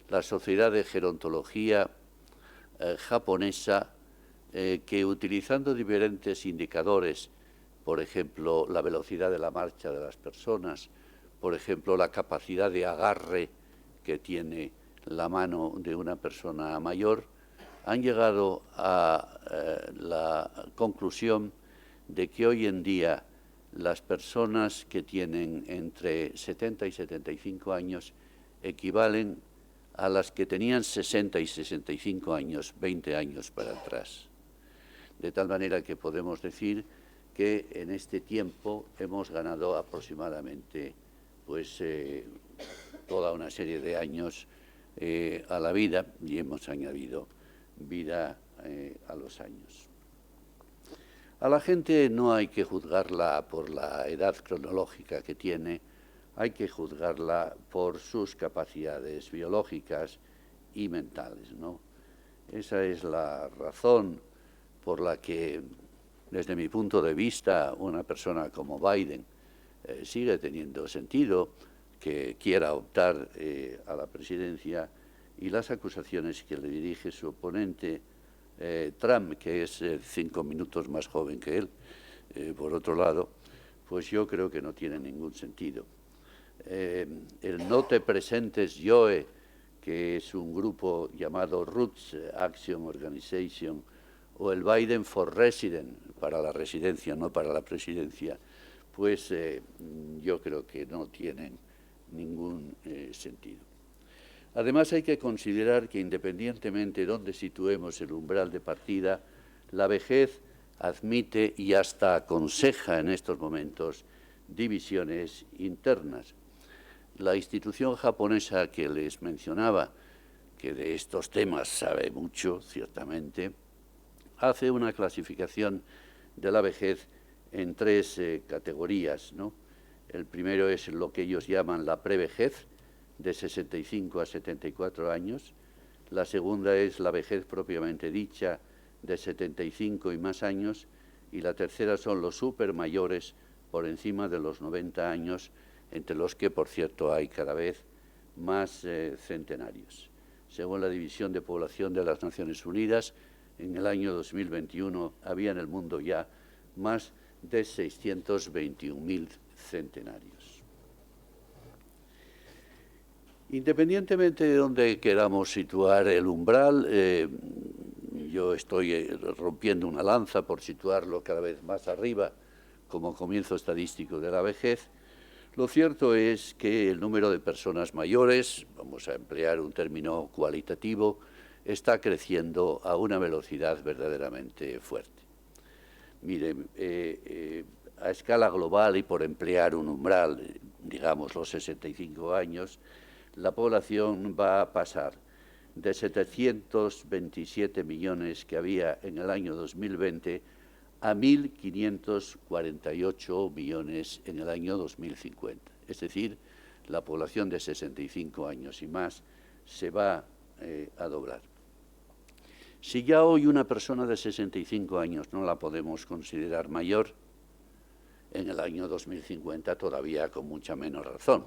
la Sociedad de Gerontología japonesa, que, utilizando diferentes indicadores, por ejemplo, la velocidad de la marcha de las personas, por ejemplo, la capacidad de agarre que tiene la mano de una persona mayor, han llegado a la conclusión de que hoy en día las personas que tienen entre 70 y 75 años equivalen a las que tenían 60 y 65 años, 20 años para atrás. De tal manera que podemos decir que en este tiempo hemos ganado aproximadamente toda una serie de años a la vida, y hemos añadido vida a los años. A la gente no hay que juzgarla por la edad cronológica que tiene, hay que juzgarla por sus capacidades biológicas y mentales, ¿no? Esa es la razón por la que, desde mi punto de vista, una persona como Biden sigue teniendo sentido que quiera optar a la presidencia, y las acusaciones que le dirige su oponente Trump, que es 5 minutos más joven que él, por otro lado, pues yo creo que no tiene ningún sentido. El No Te Presentes Joe, que es un grupo llamado Roots Action Organization, o el Biden for Resident, para la residencia, no para la presidencia, pues yo creo que no tienen ningún sentido. Además, hay que considerar que, independientemente de dónde situemos el umbral de partida, la vejez admite y hasta aconseja en estos momentos divisiones internas. La institución japonesa que les mencionaba, que de estos temas sabe mucho, ciertamente, hace una clasificación de la vejez en 3 categorías, ¿no? El primero es lo que ellos llaman la prevejez, de 65 a 74 años. La segunda es la vejez propiamente dicha, de 75 y más años. Y la tercera son los supermayores, por encima de los 90 años, entre los que, por cierto, hay cada vez más centenarios. Según la División de Población de las Naciones Unidas, en el año 2021 había en el mundo ya más de 621.000 centenarios. Independientemente de dónde queramos situar el umbral, yo estoy rompiendo una lanza por situarlo cada vez más arriba como comienzo estadístico de la vejez. Lo cierto es que el número de personas mayores, vamos a emplear un término cualitativo, está creciendo a una velocidad verdaderamente fuerte. Miren, a escala global y por emplear un umbral, digamos los 65 años, la población va a pasar de 727 millones que había en el año 2020 a 1.548 millones en el año 2050. Es decir, la población de 65 años y más se va a doblar. Si ya hoy una persona de 65 años no la podemos considerar mayor, en el año 2050 todavía con mucha menos razón.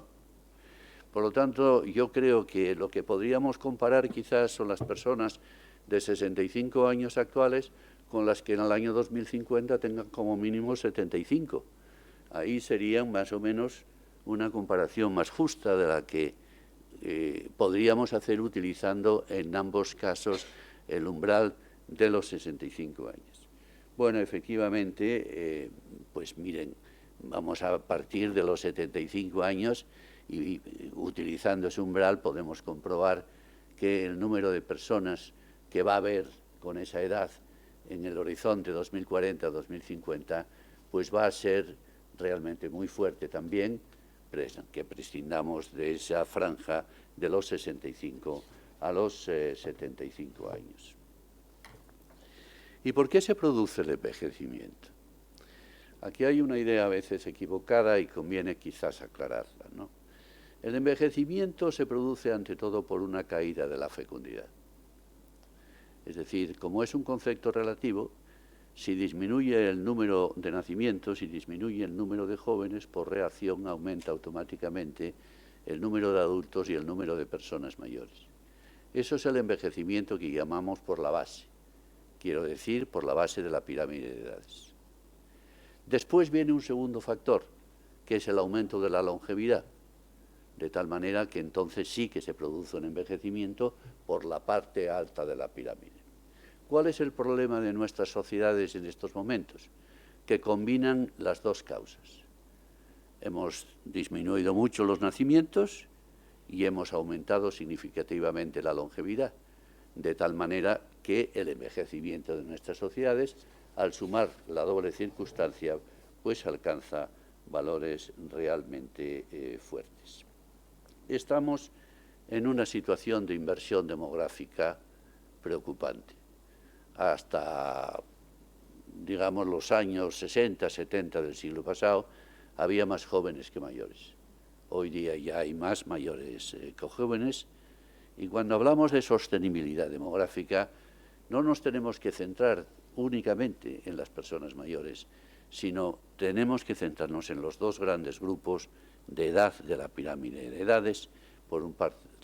Por lo tanto, yo creo que lo que podríamos comparar quizás son las personas de 65 años actuales con las que en el año 2050 tengan como mínimo 75. Ahí sería más o menos una comparación más justa de la que podríamos hacer utilizando en ambos casos el umbral de los 65 años. Bueno, efectivamente, pues miren, vamos a partir de los 75 años y utilizando ese umbral podemos comprobar que el número de personas que va a haber con esa edad en el horizonte 2040-2050, pues va a ser realmente muy fuerte también, que prescindamos de esa franja de los 65 a los 75 años. ¿Y por qué se produce el envejecimiento? Aquí hay una idea a veces equivocada y conviene quizás aclararla, ¿no? El envejecimiento se produce ante todo por una caída de la fecundidad. Es decir, como es un concepto relativo, si disminuye el número de nacimientos y disminuye el número de jóvenes, por reacción aumenta automáticamente el número de adultos y el número de personas mayores. Eso es el envejecimiento que llamamos por la base, quiero decir, por la base de la pirámide de edades. Después viene un segundo factor, que es el aumento de la longevidad, de tal manera que entonces sí que se produce un envejecimiento por la parte alta de la pirámide. ¿Cuál es el problema de nuestras sociedades en estos momentos? Que combinan las dos causas. Hemos disminuido mucho los nacimientos y hemos aumentado significativamente la longevidad, de tal manera que el envejecimiento de nuestras sociedades, al sumar la doble circunstancia, pues alcanza valores realmente fuertes. Estamos en una situación de inversión demográfica preocupante. Hasta, digamos, los años 60, 70 del siglo pasado, había más jóvenes que mayores. Hoy día ya hay más mayores que jóvenes, y cuando hablamos de sostenibilidad demográfica, no nos tenemos que centrar únicamente en las personas mayores, sino tenemos que centrarnos en los dos grandes grupos de edad de la pirámide de edades, por un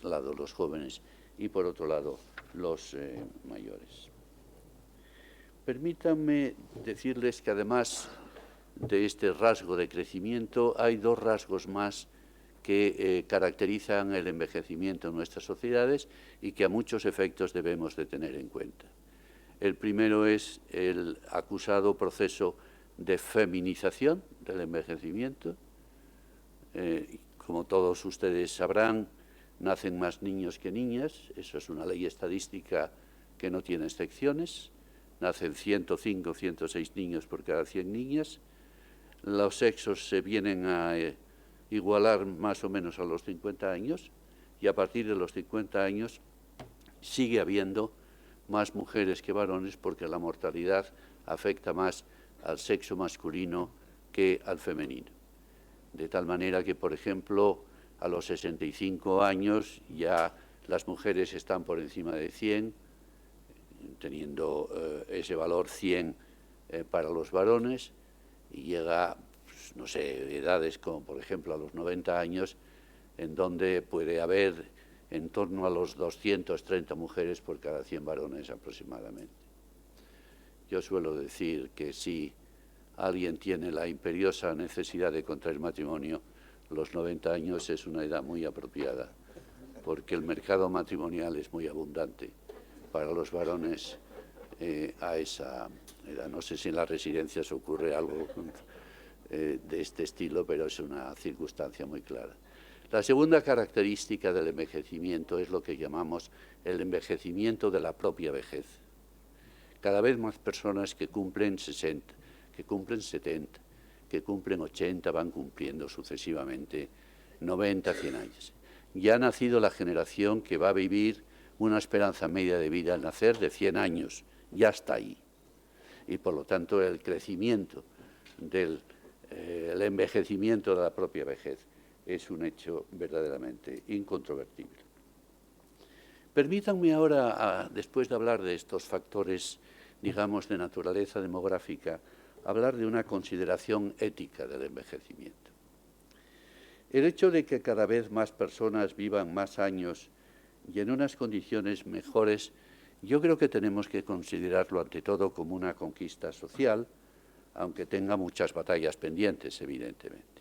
lado los jóvenes y por otro lado los mayores. Permítanme decirles que además de este rasgo de crecimiento hay dos rasgos más que caracterizan el envejecimiento en nuestras sociedades y que a muchos efectos debemos de tener en cuenta. El primero es el acusado proceso de feminización del envejecimiento. Como todos ustedes sabrán, nacen más niños que niñas, eso es una ley estadística que no tiene excepciones. Nacen 105 o 106 niños por cada 100 niñas. Los sexos se vienen a igualar más o menos a los 50 años y a partir de los 50 años sigue habiendo más mujeres que varones porque la mortalidad afecta más al sexo masculino que al femenino. De tal manera que, por ejemplo, a los 65 años ya las mujeres están por encima de 100, teniendo ese valor 100 para los varones, y llega, pues, no sé, edades como por ejemplo a los 90 años, en donde puede haber en torno a los 230 mujeres por cada 100 varones aproximadamente. Yo suelo decir que si alguien tiene la imperiosa necesidad de contraer matrimonio, los 90 años es una edad muy apropiada, porque el mercado matrimonial es muy abundante para los varones a esa edad. No sé si en las residencias ocurre algo de este estilo, pero es una circunstancia muy clara. La segunda característica del envejecimiento es lo que llamamos el envejecimiento de la propia vejez. Cada vez más personas que cumplen 60, que cumplen 70, que cumplen 80, van cumpliendo sucesivamente 90, 100 años. Ya ha nacido la generación que va a vivir una esperanza media de vida al nacer de 100 años, ya está ahí. Y por lo tanto el crecimiento del envejecimiento de la propia vejez es un hecho verdaderamente incontrovertible. Permítanme ahora, después de hablar de estos factores, digamos, de naturaleza demográfica, hablar de una consideración ética del envejecimiento. El hecho de que cada vez más personas vivan más años y en unas condiciones mejores, yo creo que tenemos que considerarlo ante todo como una conquista social, aunque tenga muchas batallas pendientes, evidentemente.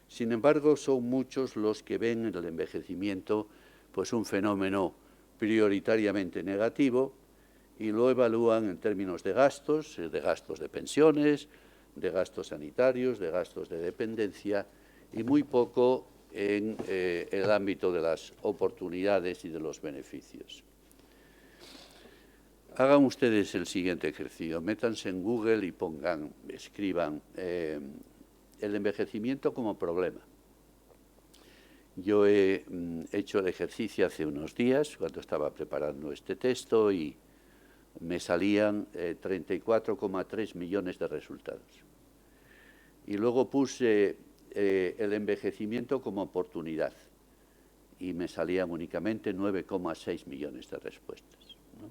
Sin embargo, son muchos los que ven en el envejecimiento pues un fenómeno prioritariamente negativo y lo evalúan en términos de gastos de pensiones, de gastos sanitarios, de gastos de dependencia y muy poco en el ámbito de las oportunidades y de los beneficios. Hagan ustedes el siguiente ejercicio, métanse en Google y escriban el envejecimiento como problema. Yo he hecho el ejercicio hace unos días, cuando estaba preparando este texto, y me salían 34,3 millones de resultados. Y luego puse el envejecimiento como oportunidad, y me salían únicamente 9,6 millones de respuestas, ¿no?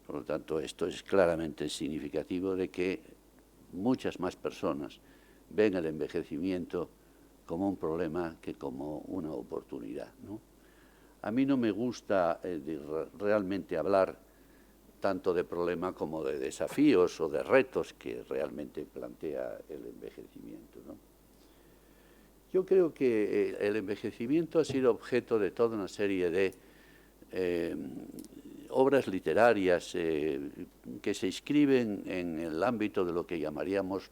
Por lo tanto, esto es claramente significativo de que muchas más personas ven el envejecimiento como un problema que como una oportunidad, ¿no? A mí no me gusta realmente hablar tanto de problema como de desafíos o de retos que realmente plantea el envejecimiento, ¿no? Yo creo que el envejecimiento ha sido objeto de toda una serie de obras literarias que se inscriben en el ámbito de lo que llamaríamos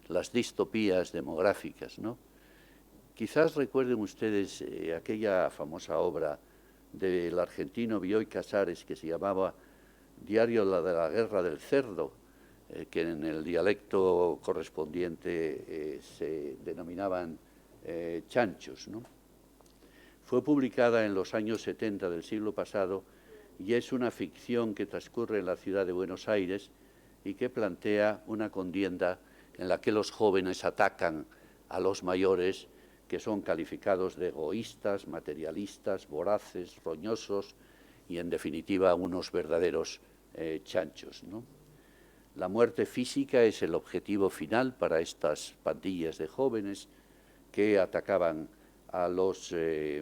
las distopías demográficas, ¿no? Quizás recuerden ustedes aquella famosa obra del argentino Bioy Casares que se llamaba Diario de la Guerra del Cerdo, que en el dialecto correspondiente se denominaban chanchos, ¿no? Fue publicada en los años 70 del siglo pasado y es una ficción que transcurre en la ciudad de Buenos Aires y que plantea una contienda en la que los jóvenes atacan a los mayores, que son calificados de egoístas, materialistas, voraces, roñosos y, en definitiva, unos verdaderos chanchos, ¿no? La muerte física es el objetivo final para estas pandillas de jóvenes que atacaban a los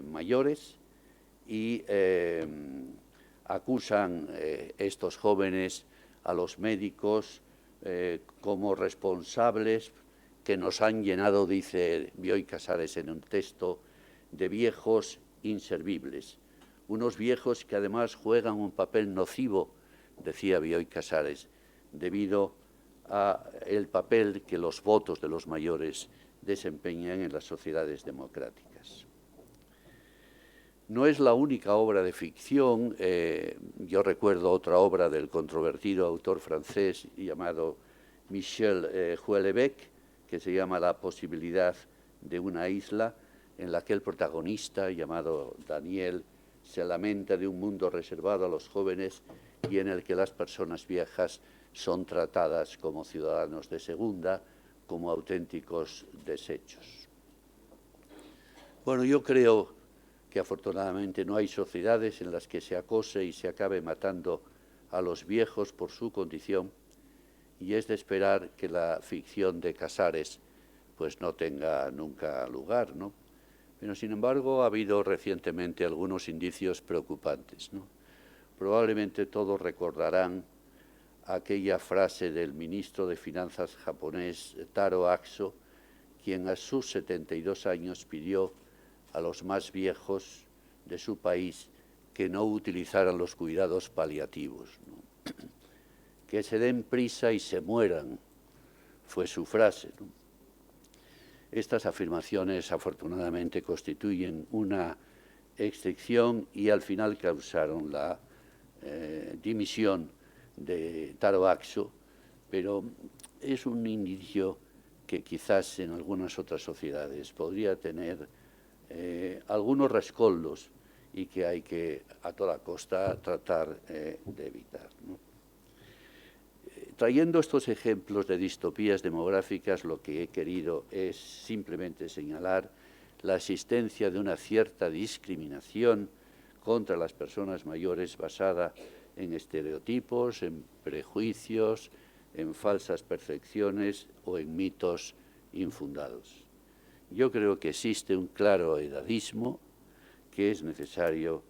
mayores y acusan estos jóvenes a los médicos como responsables que nos han llenado, dice Bioy Casares en un texto, de viejos inservibles. Unos viejos que además juegan un papel nocivo, decía Bioy Casares, debido al papel que los votos de los mayores desempeñan en las sociedades democráticas. No es la única obra de ficción. Yo recuerdo otra obra del controvertido autor francés llamado Michel Houellebecq, que se llama La posibilidad de una isla, en la que el protagonista, llamado Daniel, se lamenta de un mundo reservado a los jóvenes y en el que las personas viejas son tratadas como ciudadanos de segunda, como auténticos desechos. Bueno, yo creo que afortunadamente no hay sociedades en las que se acose y se acabe matando a los viejos por su condición, y es de esperar que la ficción de Casares pues no tenga nunca lugar, ¿no? Pero sin embargo ha habido recientemente algunos indicios preocupantes, ¿no? Probablemente todos recordarán aquella frase del ministro de Finanzas japonés Taro Aso, quien a sus 72 años pidió a los más viejos de su país que no utilizaran los cuidados paliativos, ¿no? Que se den prisa y se mueran, fue su frase, ¿no? Estas afirmaciones, afortunadamente, constituyen una excepción y al final causaron la dimisión de Taro Aso, pero es un indicio que quizás en algunas otras sociedades podría tener algunos rescoldos y que hay que a toda costa tratar de evitar, ¿no? Trayendo estos ejemplos de distopías demográficas, lo que he querido es simplemente señalar la existencia de una cierta discriminación contra las personas mayores basada en estereotipos, en prejuicios, en falsas percepciones o en mitos infundados. Yo creo que existe un claro edadismo que es necesario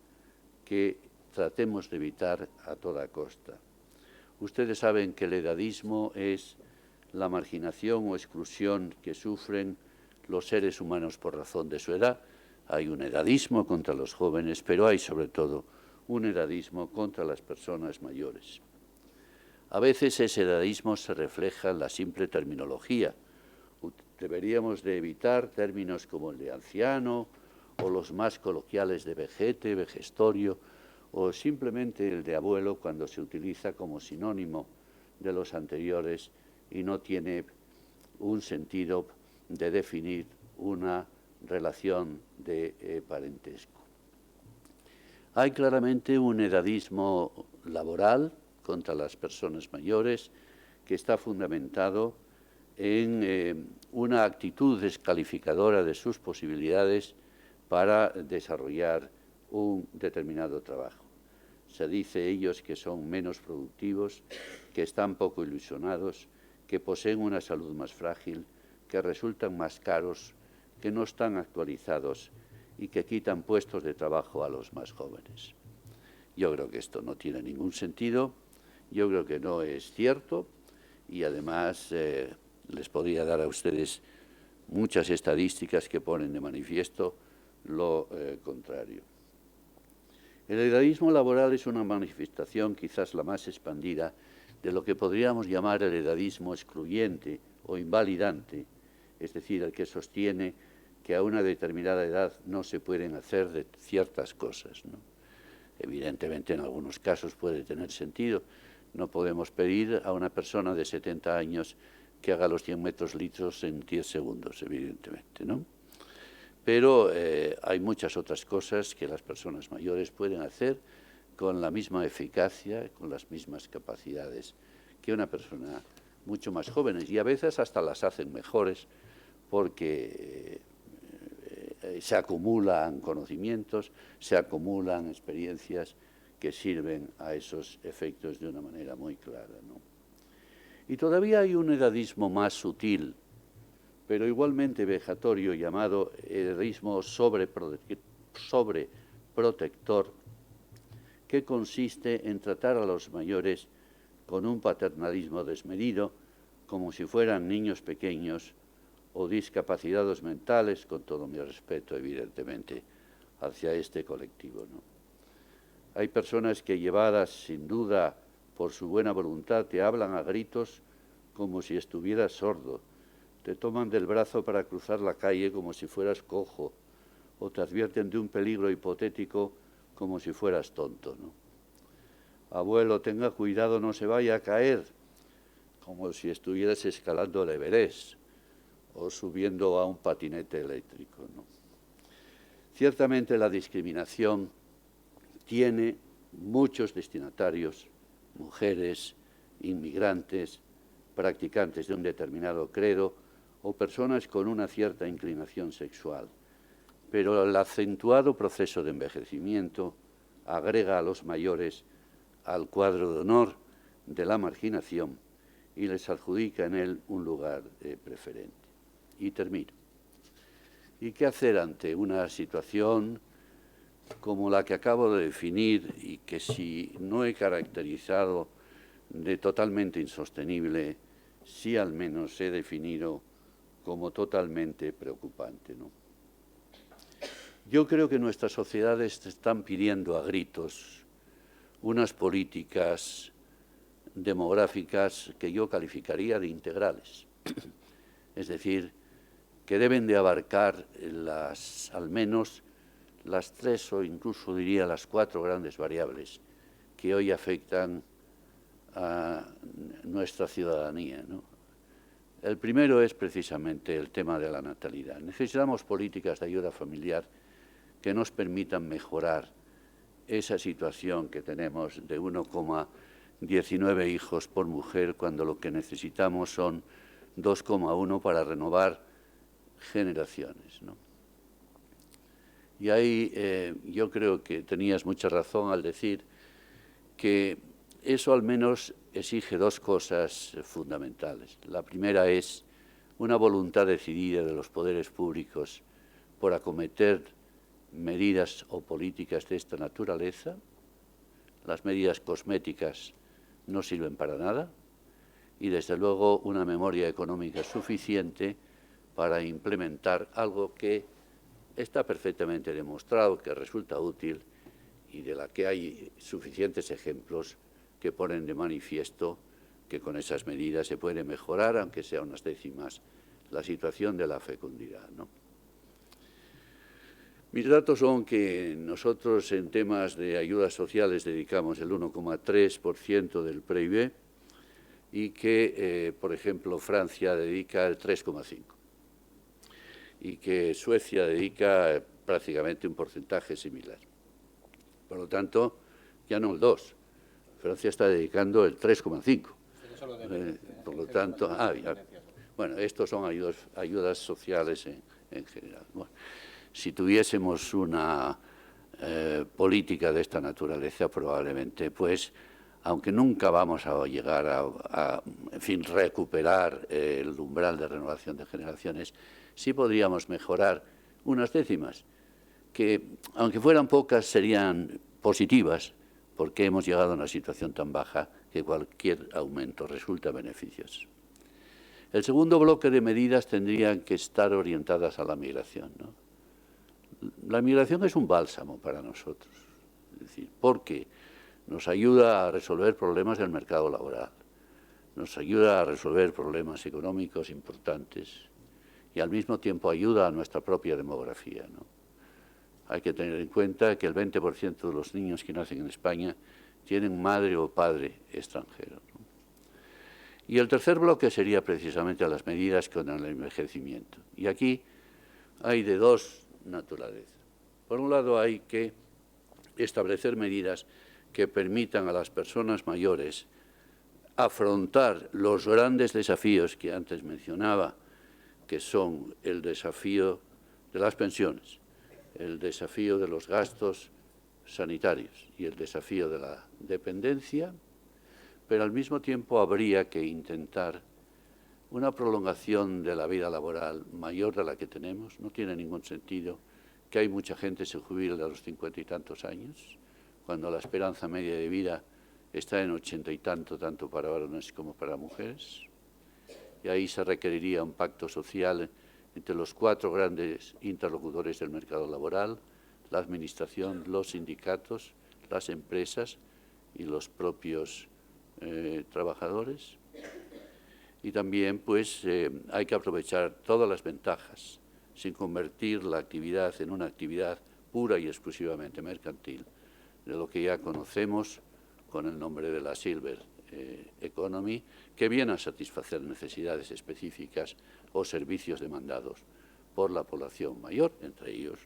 que tratemos de evitar a toda costa. Ustedes saben que el edadismo es la marginación o exclusión que sufren los seres humanos por razón de su edad. Hay un edadismo contra los jóvenes, pero hay sobre todo un edadismo contra las personas mayores. A veces ese edadismo se refleja en la simple terminología. Deberíamos de evitar términos como el de anciano o los más coloquiales de vejete, vejestorio, o simplemente el de abuelo cuando se utiliza como sinónimo de los anteriores y no tiene un sentido de definir una relación de parentesco. Hay claramente un edadismo laboral contra las personas mayores que está fundamentado en una actitud descalificadora de sus posibilidades para desarrollar un determinado trabajo. Se dice ellos que son menos productivos, que están poco ilusionados, que poseen una salud más frágil, que resultan más caros, que no están actualizados y que quitan puestos de trabajo a los más jóvenes. Yo creo que esto no tiene ningún sentido, yo creo que no es cierto y además les podría dar a ustedes muchas estadísticas que ponen de manifiesto lo contrario. El edadismo laboral es una manifestación quizás la más expandida de lo que podríamos llamar el edadismo excluyente o invalidante, es decir, el que sostiene que a una determinada edad no se pueden hacer ciertas cosas, ¿no? Evidentemente, en algunos casos puede tener sentido. No podemos pedir a una persona de 70 años que haga los 100 metros litros en 10 segundos, evidentemente, ¿no? Pero hay muchas otras cosas que las personas mayores pueden hacer con la misma eficacia, con las mismas capacidades que una persona mucho más joven. Y a veces hasta las hacen mejores porque se acumulan conocimientos, se acumulan experiencias que sirven a esos efectos de una manera muy clara, ¿no? Y todavía hay un edadismo más sutil, pero igualmente vejatorio, llamado edadismo sobreprotector, que consiste en tratar a los mayores con un paternalismo desmedido, como si fueran niños pequeños o discapacitados mentales, con todo mi respeto, evidentemente, hacia este colectivo, ¿no? Hay personas que, llevadas sin duda por su buena voluntad, te hablan a gritos como si estuvieras sordo, te toman del brazo para cruzar la calle como si fueras cojo, o te advierten de un peligro hipotético como si fueras tonto, ¿no? Abuelo, tenga cuidado, no se vaya a caer, como si estuvieras escalando el Everest o subiendo a un patinete eléctrico, ¿no? Ciertamente la discriminación tiene muchos destinatarios, mujeres, inmigrantes, practicantes de un determinado credo o personas con una cierta inclinación sexual. Pero el acentuado proceso de envejecimiento agrega a los mayores al cuadro de honor de la marginación y les adjudica en él un lugar preferente. Y termino. ¿Y qué hacer ante una situación como la que acabo de definir y que si no he caracterizado de totalmente insostenible, sí al menos he definido como totalmente preocupante, ¿no? Yo creo que nuestras sociedades están pidiendo a gritos unas políticas demográficas que yo calificaría de integrales. Es decir, que deben de abarcar al menos las 3 o incluso diría las 4 grandes variables que hoy afectan a nuestra ciudadanía, ¿no? El primero es precisamente el tema de la natalidad. Necesitamos políticas de ayuda familiar que nos permitan mejorar esa situación que tenemos de 1,19 hijos por mujer, cuando lo que necesitamos son 2,1 para renovar generaciones, ¿no? Y ahí yo creo que tenías mucha razón al decir que eso al menos exige 2 cosas fundamentales. La primera es una voluntad decidida de los poderes públicos por acometer medidas o políticas de esta naturaleza. Las medidas cosméticas no sirven para nada, y desde luego una memoria económica suficiente para implementar algo que está perfectamente demostrado que resulta útil y de la que hay suficientes ejemplos que ponen de manifiesto que con esas medidas se puede mejorar, aunque sea unas décimas, la situación de la fecundidad, ¿no? Mis datos son que nosotros en temas de ayudas sociales dedicamos el 1,3% del PIB y que, por ejemplo, Francia dedica el 3,5%. Y que Suecia dedica prácticamente un porcentaje similar. Por lo tanto, ya no el 2%, Francia está dedicando el 3,5%. Por lo tanto, bueno, estos son ayudas sociales en general. Bueno, si tuviésemos una política de esta naturaleza, probablemente, pues, aunque nunca vamos a llegar a en fin, recuperar el umbral de renovación de generaciones, sí podríamos mejorar unas décimas, que, aunque fueran pocas, serían positivas, porque hemos llegado a una situación tan baja que cualquier aumento resulta beneficioso. El segundo bloque de medidas tendrían que estar orientadas a la migración, ¿no? La migración es un bálsamo para nosotros, es decir, porque nos ayuda a resolver problemas del mercado laboral, nos ayuda a resolver problemas económicos importantes y al mismo tiempo ayuda a nuestra propia demografía, ¿no? Hay que tener en cuenta que el 20% de los niños que nacen en España tienen madre o padre extranjero, ¿no? Y el tercer bloque sería precisamente las medidas contra el envejecimiento. Y aquí hay de 2 naturalezas. Por un lado, hay que establecer medidas que permitan a las personas mayores afrontar los grandes desafíos que antes mencionaba, que son el desafío de las pensiones, el desafío de los gastos sanitarios y el desafío de la dependencia, pero al mismo tiempo habría que intentar una prolongación de la vida laboral mayor de la que tenemos. No tiene ningún sentido que hay mucha gente que se jubile a los 50 y tantos años, cuando la esperanza media de vida está en 80 y tanto para varones como para mujeres. Y ahí se requeriría un pacto social entre los 4 grandes interlocutores del mercado laboral, la administración, los sindicatos, las empresas y los propios trabajadores. Y también, pues, hay que aprovechar todas las ventajas sin convertir la actividad en una actividad pura y exclusivamente mercantil, de lo que ya conocemos con el nombre de la Silver Economy, que viene a satisfacer necesidades específicas o servicios demandados por la población mayor, entre ellos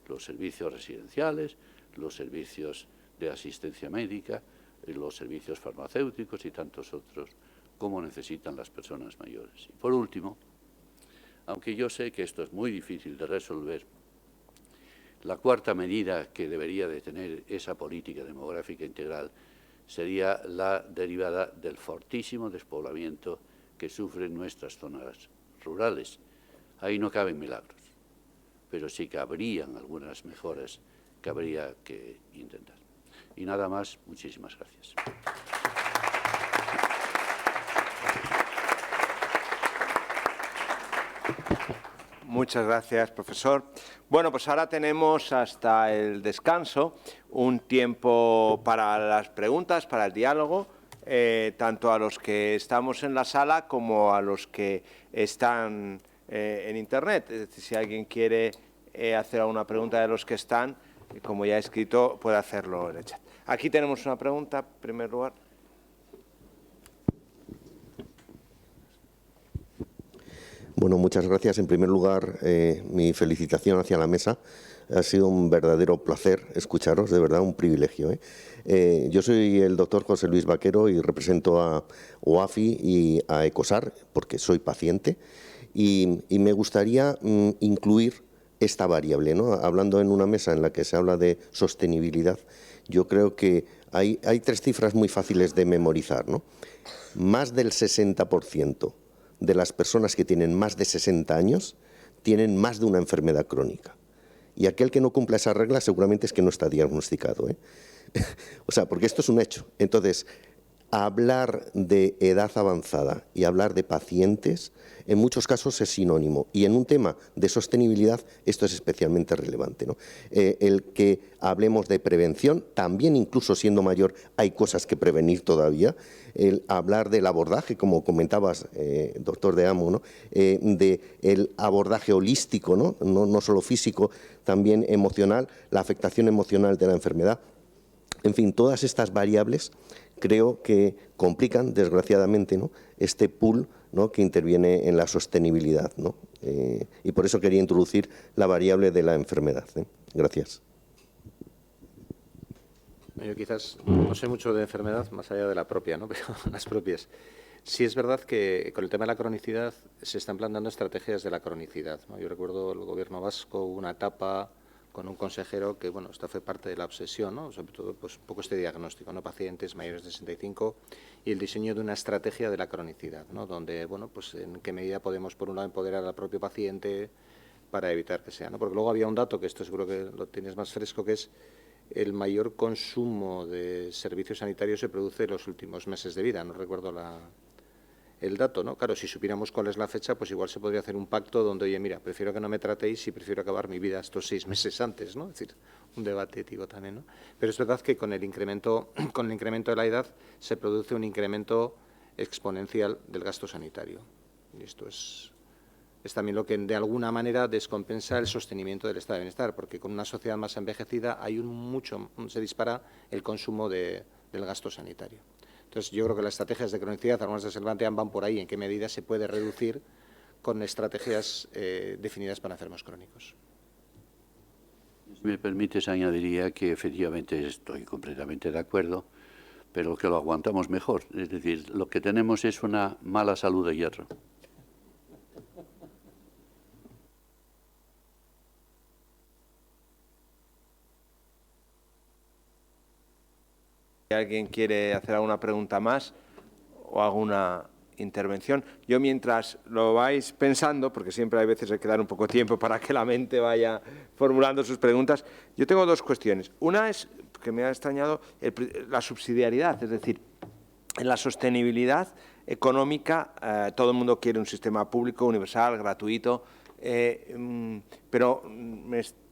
los servicios residenciales, los servicios de asistencia médica, los servicios farmacéuticos y tantos otros como necesitan las personas mayores. Y por último, aunque yo sé que esto es muy difícil de resolver, la cuarta medida que debería de tener esa política demográfica integral sería la derivada del fortísimo despoblamiento que sufren nuestras zonas rurales. Ahí no caben milagros, pero sí que habrían algunas mejoras que habría que intentar. Y nada más, muchísimas gracias. Muchas gracias, profesor. Bueno, pues ahora tenemos hasta el descanso un tiempo para las preguntas, para el diálogo, tanto a los que estamos en la sala como a los que están en Internet. Es decir, si alguien quiere hacer alguna pregunta de los que están, como ya he escrito, puede hacerlo en el chat. Aquí tenemos una pregunta, en primer lugar. Bueno, muchas gracias. En primer lugar, mi felicitación hacia la mesa. Ha sido un verdadero placer escucharos, de verdad, un privilegio. Yo soy el doctor José Luis Vaquero y represento a OAFI y a ECOSAR, porque soy paciente, y me gustaría incluir esta variable, ¿no? Hablando en una mesa en la que se habla de sostenibilidad, yo creo que hay 3 cifras muy fáciles de memorizar, ¿no? Más del 60% de las personas que tienen más de 60 años tienen más de una enfermedad crónica. Y aquel que no cumpla esa regla seguramente es que no está diagnosticado, O sea, porque esto es un hecho. Entonces, hablar de edad avanzada y hablar de pacientes en muchos casos es sinónimo, y en un tema de sostenibilidad esto es especialmente relevante, ¿no? El que hablemos de prevención, también incluso siendo mayor hay cosas que prevenir todavía. El hablar del abordaje, como comentabas, doctor De Amo, ¿no? El abordaje holístico, no solo físico, también emocional, la afectación emocional de la enfermedad. En fin, todas estas variables creo que complican, desgraciadamente, ¿no?, este pool, ¿no?, que interviene en la sostenibilidad, ¿no? Y por eso quería introducir la variable de la enfermedad. Gracias. Yo quizás no sé mucho de enfermedad, más allá de la propia, ¿no? Pero las propias. Sí es verdad que con el tema de la cronicidad se están planteando estrategias de la cronicidad, ¿no? Yo recuerdo el gobierno vasco, una etapa con un consejero que, bueno, esta fue parte de la obsesión, ¿no? Sobre todo, pues, un poco este diagnóstico, ¿no? Pacientes mayores de 65 y el diseño de una estrategia de la cronicidad, ¿no? Donde, bueno, pues en qué medida podemos, por un lado, empoderar al propio paciente para evitar que sea, ¿no? Porque luego había un dato, que esto seguro que lo tienes más fresco, que es el mayor consumo de servicios sanitarios se produce en los últimos meses de vida, no recuerdo el dato, ¿no? Claro, si supiéramos cuál es la fecha, pues igual se podría hacer un pacto donde, oye, mira, prefiero que no me tratéis y prefiero acabar mi vida estos 6 meses antes, ¿no? Es decir, un debate ético también, ¿no? Pero es verdad que con el incremento de la edad se produce un incremento exponencial del gasto sanitario. Y esto es también lo que de alguna manera descompensa el sostenimiento del estado de bienestar, porque con una sociedad más envejecida se dispara el consumo del gasto sanitario. Entonces, yo creo que las estrategias de cronicidad, algunas de las que se plantean, van por ahí, en qué medida se puede reducir con estrategias definidas para enfermos crónicos. Si me permites, añadiría que efectivamente estoy completamente de acuerdo, pero que lo aguantamos mejor. Es decir, lo que tenemos es una mala salud de hierro. Si alguien quiere hacer alguna pregunta más o alguna intervención. Yo, mientras lo vais pensando, porque siempre hay veces hay que dar un poco de tiempo para que la mente vaya formulando sus preguntas, yo tengo 2 cuestiones. Una es, que me ha extrañado, la subsidiariedad, es decir, en la sostenibilidad económica todo el mundo quiere un sistema público, universal, gratuito, pero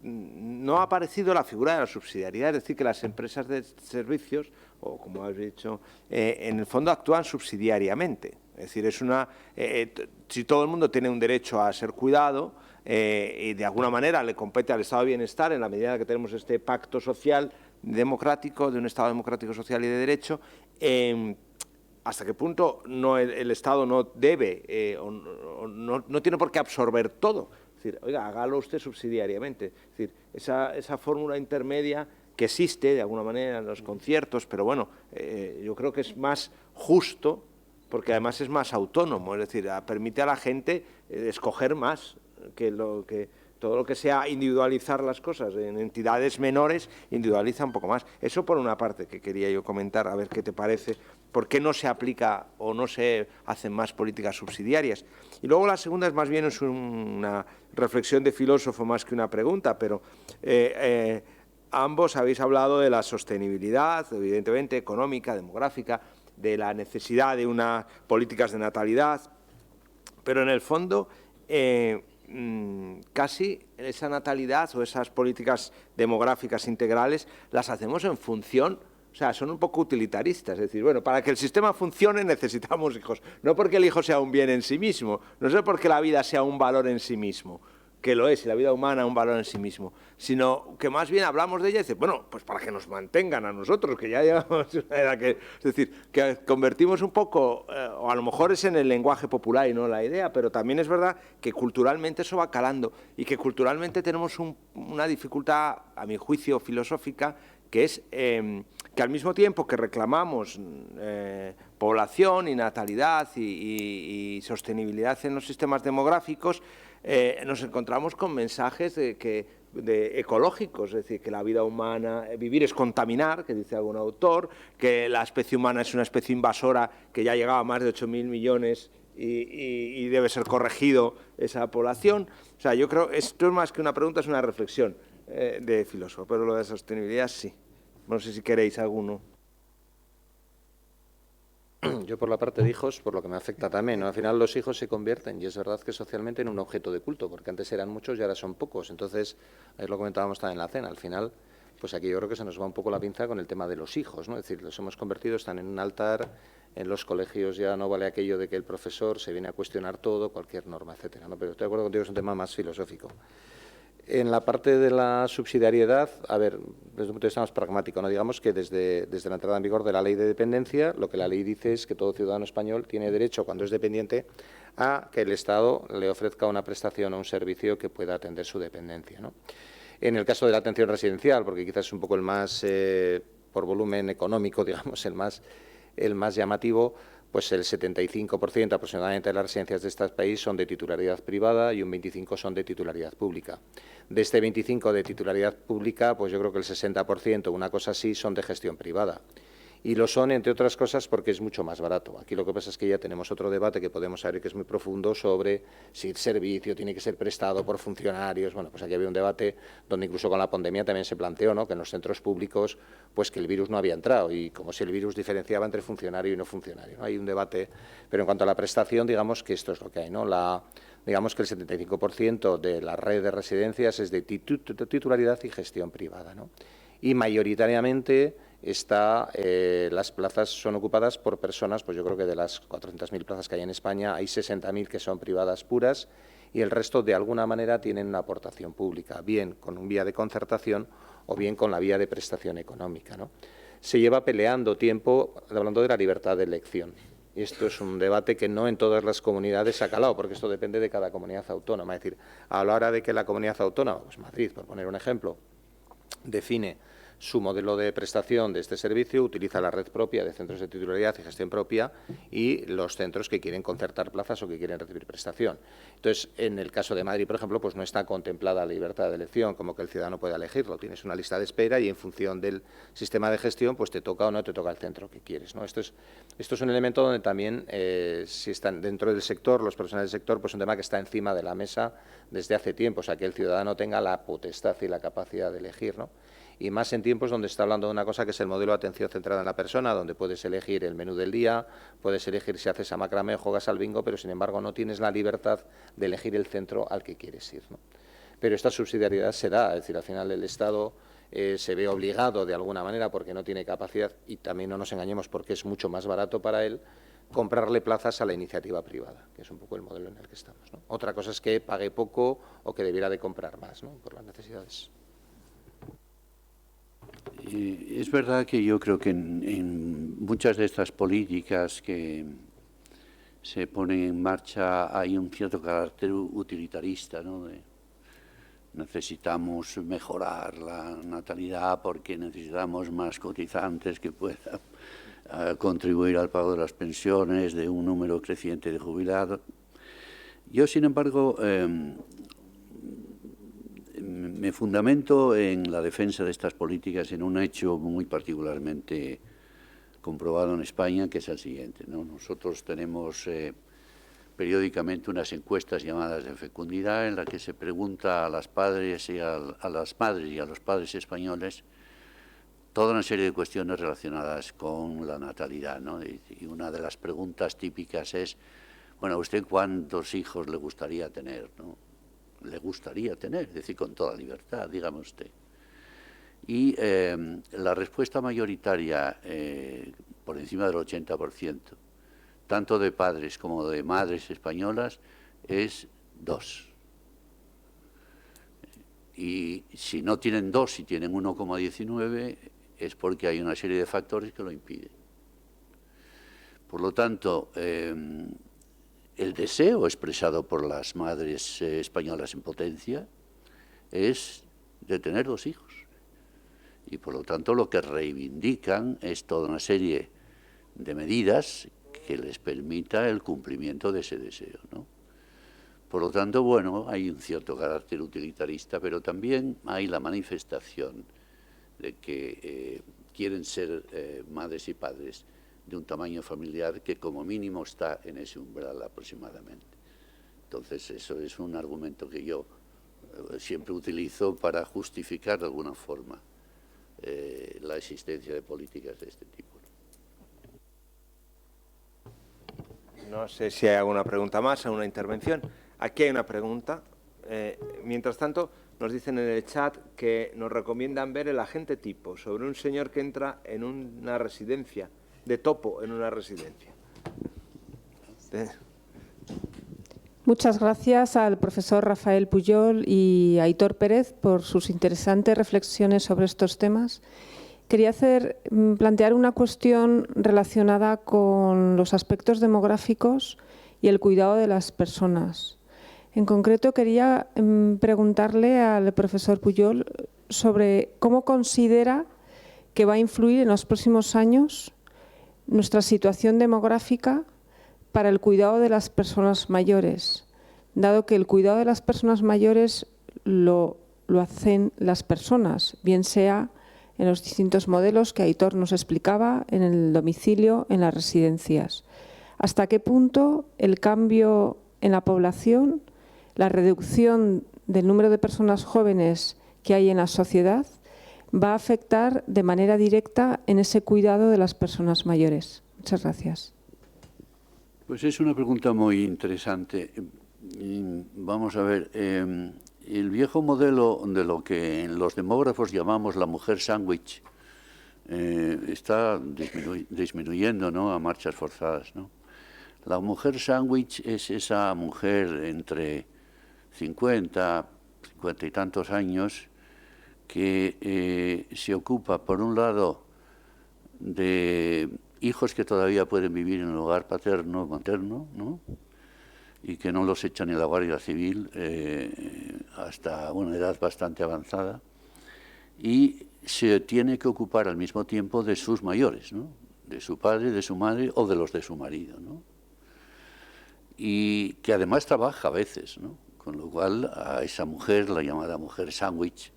no ha aparecido la figura de la subsidiariedad, es decir, que las empresas de servicios, o como has dicho, en el fondo actúan subsidiariamente. Es decir, si todo el mundo tiene un derecho a ser cuidado y de alguna manera le compete al estado de bienestar en la medida en que tenemos este pacto social democrático, de un estado democrático, social y de derecho, ¿hasta qué punto el Estado no debe o no tiene por qué absorber todo? Es decir, oiga, hágalo usted subsidiariamente. Es decir, esa fórmula intermedia que existe de alguna manera en los conciertos, pero bueno, yo creo que es más justo porque además es más autónomo, es decir, permite a la gente escoger más que todo lo que sea individualizar las cosas en entidades menores, individualiza un poco más. Eso por una parte que quería yo comentar, a ver qué te parece, por qué no se aplica o no se hacen más políticas subsidiarias. Y luego la segunda es más bien una reflexión de filósofo más que una pregunta, pero ambos habéis hablado de la sostenibilidad, evidentemente económica, demográfica, de la necesidad de unas políticas de natalidad, pero en el fondo casi esa natalidad o esas políticas demográficas integrales las hacemos en función O sea, son un poco utilitaristas. Es decir, bueno, para que el sistema funcione necesitamos hijos. No porque el hijo sea un bien en sí mismo, no es porque la vida sea un valor en sí mismo, que lo es, y la vida humana un valor en sí mismo, sino que más bien hablamos de ella y decimos, bueno, pues para que nos mantengan a nosotros, que ya llevamos una edad que... Es decir, que convertimos un poco, o a lo mejor es en el lenguaje popular y no la idea, pero también es verdad que culturalmente eso va calando y que culturalmente tenemos una dificultad, a mi juicio, filosófica, que es que al mismo tiempo que reclamamos población y natalidad y sostenibilidad en los sistemas demográficos, nos encontramos con mensajes ecológicos, es decir, que la vida humana, vivir es contaminar, que dice algún autor, que la especie humana es una especie invasora que ya llegaba a más de 8.000 millones y debe ser corregido esa población. O sea, yo creo, esto es más que una pregunta, es una reflexión de filósofo, pero lo de sostenibilidad sí. No sé si queréis alguno. Yo por la parte de hijos, por lo que me afecta también, ¿no? Al final los hijos se convierten, y es verdad que socialmente, en un objeto de culto, porque antes eran muchos y ahora son pocos. Entonces, ahí lo comentábamos también en la cena, al final, pues aquí yo creo que se nos va un poco la pinza con el tema de los hijos, ¿no? Es decir, los hemos convertido, están en un altar, en los colegios ya no vale aquello de que el profesor se viene a cuestionar todo, cualquier norma, etcétera, ¿no? Pero estoy de acuerdo contigo, es un tema más filosófico. En la parte de la subsidiariedad, a ver, desde un punto de vista más pragmático, ¿no? Digamos que desde la entrada en vigor de la ley de dependencia, lo que la ley dice es que todo ciudadano español tiene derecho, cuando es dependiente, a que el Estado le ofrezca una prestación o un servicio que pueda atender su dependencia, ¿no? En el caso de la atención residencial, porque quizás es un poco el más, por volumen económico, digamos, el más llamativo, pues el 75% aproximadamente de las residencias de este país son de titularidad privada y un 25% son de titularidad pública. De este 25% de titularidad pública, pues yo creo que el 60%, una cosa así, son de gestión privada. Y lo son, entre otras cosas, porque es mucho más barato. Aquí lo que pasa es que ya tenemos otro debate que podemos abrir, que es muy profundo, sobre si el servicio tiene que ser prestado por funcionarios. Bueno, pues aquí había un debate donde incluso con la pandemia también se planteó, ¿no?, que en los centros públicos, pues que el virus no había entrado, y como si el virus diferenciaba entre funcionario y no funcionario, ¿no? Hay un debate, pero en cuanto a la prestación, digamos que esto es lo que hay, ¿no? Digamos que el 75% de la red de residencias es de titularidad y gestión privada, ¿no? Y mayoritariamente las plazas son ocupadas por personas, pues yo creo que de las 400.000 plazas que hay en España, hay 60.000 que son privadas puras y el resto de alguna manera tienen una aportación pública, bien con un vía de concertación o bien con la vía de prestación económica, ¿no? Se lleva peleando tiempo hablando de la libertad de elección. Y esto es un debate que no en todas las comunidades ha calado, porque esto depende de cada comunidad autónoma. Es decir, a la hora de que la comunidad autónoma, pues Madrid, por poner un ejemplo, define su modelo de prestación de este servicio, utiliza la red propia de centros de titularidad y gestión propia y los centros que quieren concertar plazas o que quieren recibir prestación. Entonces, en el caso de Madrid, por ejemplo, pues no está contemplada la libertad de elección, como que el ciudadano pueda elegirlo. Tienes una lista de espera y en función del sistema de gestión, pues te toca o no te toca el centro que quieres, ¿no? Esto es un elemento donde también, si están dentro del sector, los profesionales del sector, pues un tema que está encima de la mesa desde hace tiempo, o sea, que el ciudadano tenga la potestad y la capacidad de elegir, ¿no? Y más en tiempos donde está hablando de una cosa que es el modelo de atención centrada en la persona, donde puedes elegir el menú del día, puedes elegir si haces a macramé o juegas al bingo, pero sin embargo no tienes la libertad de elegir el centro al que quieres ir, ¿no? Pero esta subsidiariedad se da, es decir, al final el Estado se ve obligado de alguna manera porque no tiene capacidad, y también no nos engañemos porque es mucho más barato para él, comprarle plazas a la iniciativa privada, que es un poco el modelo en el que estamos, ¿no? Otra cosa es que pague poco o que debiera de comprar más, ¿no?, por las necesidades. Es verdad que yo creo que en muchas de estas políticas que se ponen en marcha hay un cierto carácter utilitarista, ¿no? Necesitamos mejorar la natalidad porque necesitamos más cotizantes que puedan contribuir al pago de las pensiones de un número creciente de jubilados. Yo, sin embargo, me fundamento en la defensa de estas políticas en un hecho muy particularmente comprobado en España, que es el siguiente, ¿no? Nosotros tenemos periódicamente unas encuestas llamadas de fecundidad en la que se pregunta a las padres y a las madres y a los padres españoles toda una serie de cuestiones relacionadas con la natalidad, ¿no? Y una de las preguntas típicas es, bueno, ¿a usted cuántos hijos le gustaría tener, ¿no? Le gustaría tener, es decir, con toda libertad, dígame usted. Y la respuesta mayoritaria, por encima del 80%, tanto de padres como de madres españolas, es 2. Y si no tienen 2, si tienen 1,19, es porque hay una serie de factores que lo impiden. Por lo tanto, el deseo expresado por las madres españolas en potencia es de tener 2 hijos. Y por lo tanto lo que reivindican es toda una serie de medidas que les permita el cumplimiento de ese deseo, ¿no? Por lo tanto, bueno, hay un cierto carácter utilitarista, pero también hay la manifestación de que quieren ser madres y padres de un tamaño familiar que como mínimo está en ese umbral aproximadamente. Entonces, eso es un argumento que yo siempre utilizo para justificar de alguna forma la existencia de políticas de este tipo. No sé si hay alguna pregunta más, alguna intervención. Aquí hay una pregunta. Mientras tanto, nos dicen en el chat que nos recomiendan ver El agente tipo, sobre un señor que entra en una residencia, de topo en una residencia. Muchas gracias al profesor Rafael Pujol y a Aitor Pérez por sus interesantes reflexiones sobre estos temas. Quería plantear una cuestión relacionada con los aspectos demográficos y el cuidado de las personas. En concreto, quería preguntarle al profesor Pujol sobre cómo considera que va a influir en los próximos años nuestra situación demográfica para el cuidado de las personas mayores, dado que el cuidado de las personas mayores lo hacen las personas, bien sea en los distintos modelos que Aitor nos explicaba, en el domicilio, en las residencias. ¿Hasta qué punto el cambio en la población, la reducción del número de personas jóvenes que hay en la sociedad, va a afectar de manera directa en ese cuidado de las personas mayores? Muchas gracias. Pues es una pregunta muy interesante. Vamos a ver, el viejo modelo de lo que los demógrafos llamamos la mujer sándwich está disminuyendo, ¿no?, a marchas forzadas, ¿no? La mujer sándwich es esa mujer entre 50 y tantos años que se ocupa, por un lado, de hijos que todavía pueden vivir en el hogar paterno, materno, ¿no?, y que no los echan en la Guardia Civil hasta una edad bastante avanzada, y se tiene que ocupar al mismo tiempo de sus mayores, ¿no?, de su padre, de su madre o de los de su marido, ¿no?, y que además trabaja a veces, ¿no?, con lo cual a esa mujer, la llamada mujer sándwich,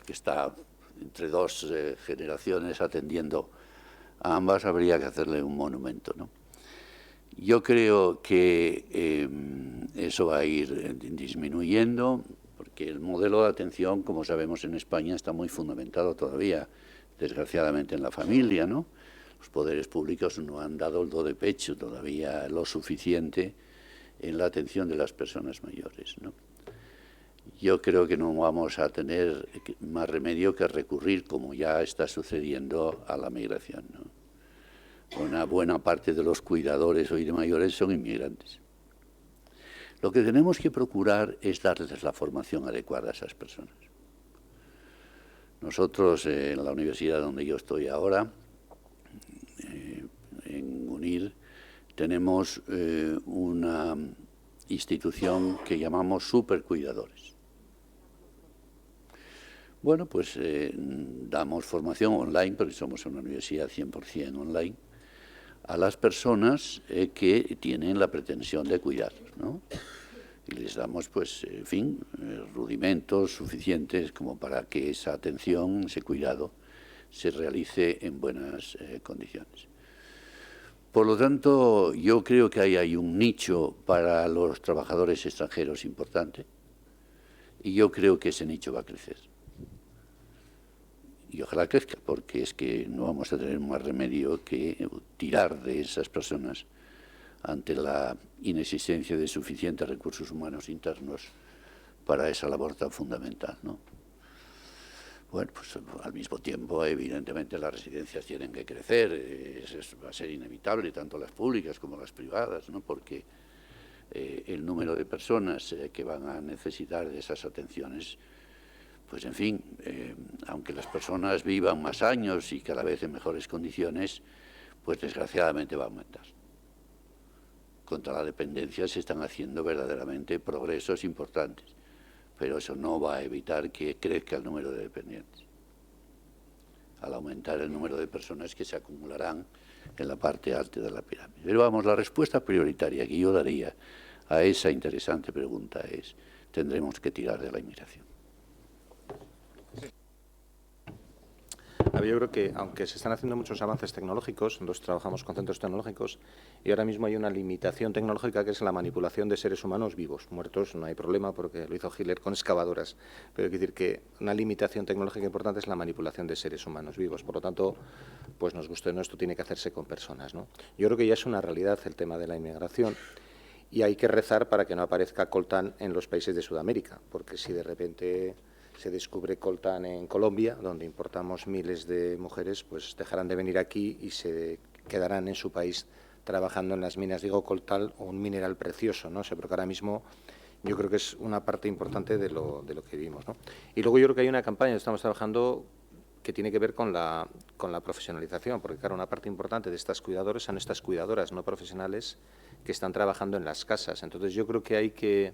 que está entre 2 generaciones atendiendo a ambas, habría que hacerle un monumento, ¿no? Yo creo que eso va a ir disminuyendo, porque el modelo de atención, como sabemos en España, está muy fundamentado todavía, desgraciadamente, en la familia, ¿no? Los poderes públicos no han dado el do de pecho todavía lo suficiente en la atención de las personas mayores, ¿no? Yo creo que no vamos a tener más remedio que recurrir, como ya está sucediendo, a la migración, ¿no? Una buena parte de los cuidadores hoy de mayores son inmigrantes. Lo que tenemos que procurar es darles la formación adecuada a esas personas. Nosotros, en la universidad donde yo estoy ahora, en UNIR, tenemos una institución que llamamos supercuidadores. Bueno, pues damos formación online, porque somos una universidad 100% online, a las personas que tienen la pretensión de cuidarlos, ¿no? Y les damos, pues, en fin, rudimentos suficientes como para que esa atención, ese cuidado, se realice en buenas condiciones. Por lo tanto, yo creo que hay un nicho para los trabajadores extranjeros importante, y yo creo que ese nicho va a crecer. Y ojalá crezca, porque es que no vamos a tener más remedio que tirar de esas personas ante la inexistencia de suficientes recursos humanos internos para esa labor tan fundamental, ¿no? Bueno, pues al mismo tiempo, evidentemente, las residencias tienen que crecer, eso va a ser inevitable, tanto las públicas como las privadas, ¿no? Porque el número de personas que van a necesitar de esas atenciones, pues en fin, aunque las personas vivan más años y cada vez en mejores condiciones, pues desgraciadamente va a aumentar. Contra la dependencia se están haciendo verdaderamente progresos importantes, pero eso no va a evitar que crezca el número de dependientes, al aumentar el número de personas que se acumularán en la parte alta de la pirámide. Pero vamos, la respuesta prioritaria que yo daría a esa interesante pregunta es: tendremos que tirar de la inmigración. A ver, yo creo que, aunque se están haciendo muchos avances tecnológicos, nosotros trabajamos con centros tecnológicos, y ahora mismo hay una limitación tecnológica que es la manipulación de seres humanos vivos. Muertos no hay problema porque lo hizo Hitler con excavadoras, pero hay que decir que una limitación tecnológica importante es la manipulación de seres humanos vivos. Por lo tanto, pues nos guste o no, esto tiene que hacerse con personas, ¿no? Yo creo que ya es una realidad el tema de la inmigración, y hay que rezar para que no aparezca coltán en los países de Sudamérica, porque si de repente se descubre coltán en Colombia, donde importamos miles de mujeres, pues dejarán de venir aquí y se quedarán en su país trabajando en las minas. Digo coltán, o un mineral precioso, ¿no? O sea, porque ahora mismo yo creo que es una parte importante de lo que vivimos, ¿no? Y luego yo creo que hay una campaña que estamos trabajando que tiene que ver con la profesionalización, porque claro, una parte importante de estas cuidadoras son estas cuidadoras no profesionales que están trabajando en las casas. Entonces yo creo que hay que,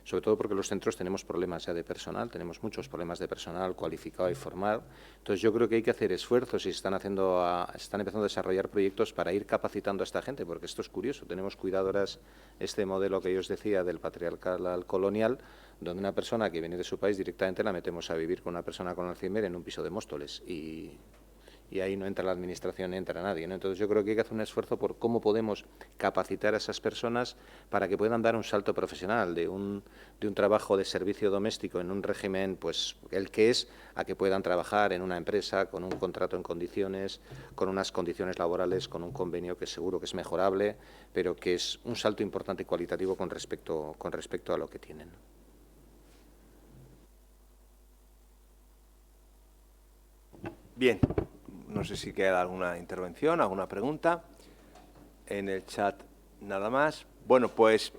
sobre todo porque los centros tenemos problemas ya de personal, tenemos muchos problemas de personal cualificado y formado. Entonces yo creo que hay que hacer esfuerzos y están empezando a desarrollar proyectos para ir capacitando a esta gente, porque esto es curioso. Tenemos cuidadoras, este modelo que yo os decía del patriarcal al colonial, donde una persona que viene de su país directamente la metemos a vivir con una persona con Alzheimer en un piso de Móstoles y ahí no entra la administración, ni entra nadie, ¿no? Entonces yo creo que hay que hacer un esfuerzo por cómo podemos capacitar a esas personas para que puedan dar un salto profesional de un trabajo de servicio doméstico en un régimen, pues el que es, a que puedan trabajar en una empresa con un contrato en condiciones, con unas condiciones laborales, con un convenio que seguro que es mejorable, pero que es un salto importante y cualitativo con respecto a lo que tienen. Bien. No sé si queda alguna intervención, alguna pregunta. En el chat nada más. Bueno, pues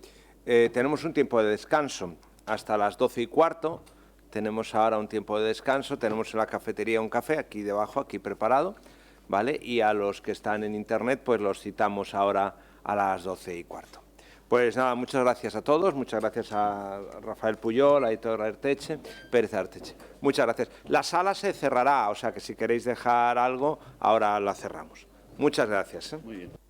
tenemos un tiempo de descanso hasta las 12:15. Tenemos ahora un tiempo de descanso. Tenemos en la cafetería un café aquí debajo, aquí preparado, ¿vale? Y a los que están en internet, pues los citamos ahora a las 12:15. Pues nada, muchas gracias a todos, muchas gracias a Rafael Pujol, a Aitor Pérez Arteche. Muchas gracias. La sala se cerrará, o sea que si queréis dejar algo, ahora la cerramos. Muchas gracias. Muy bien.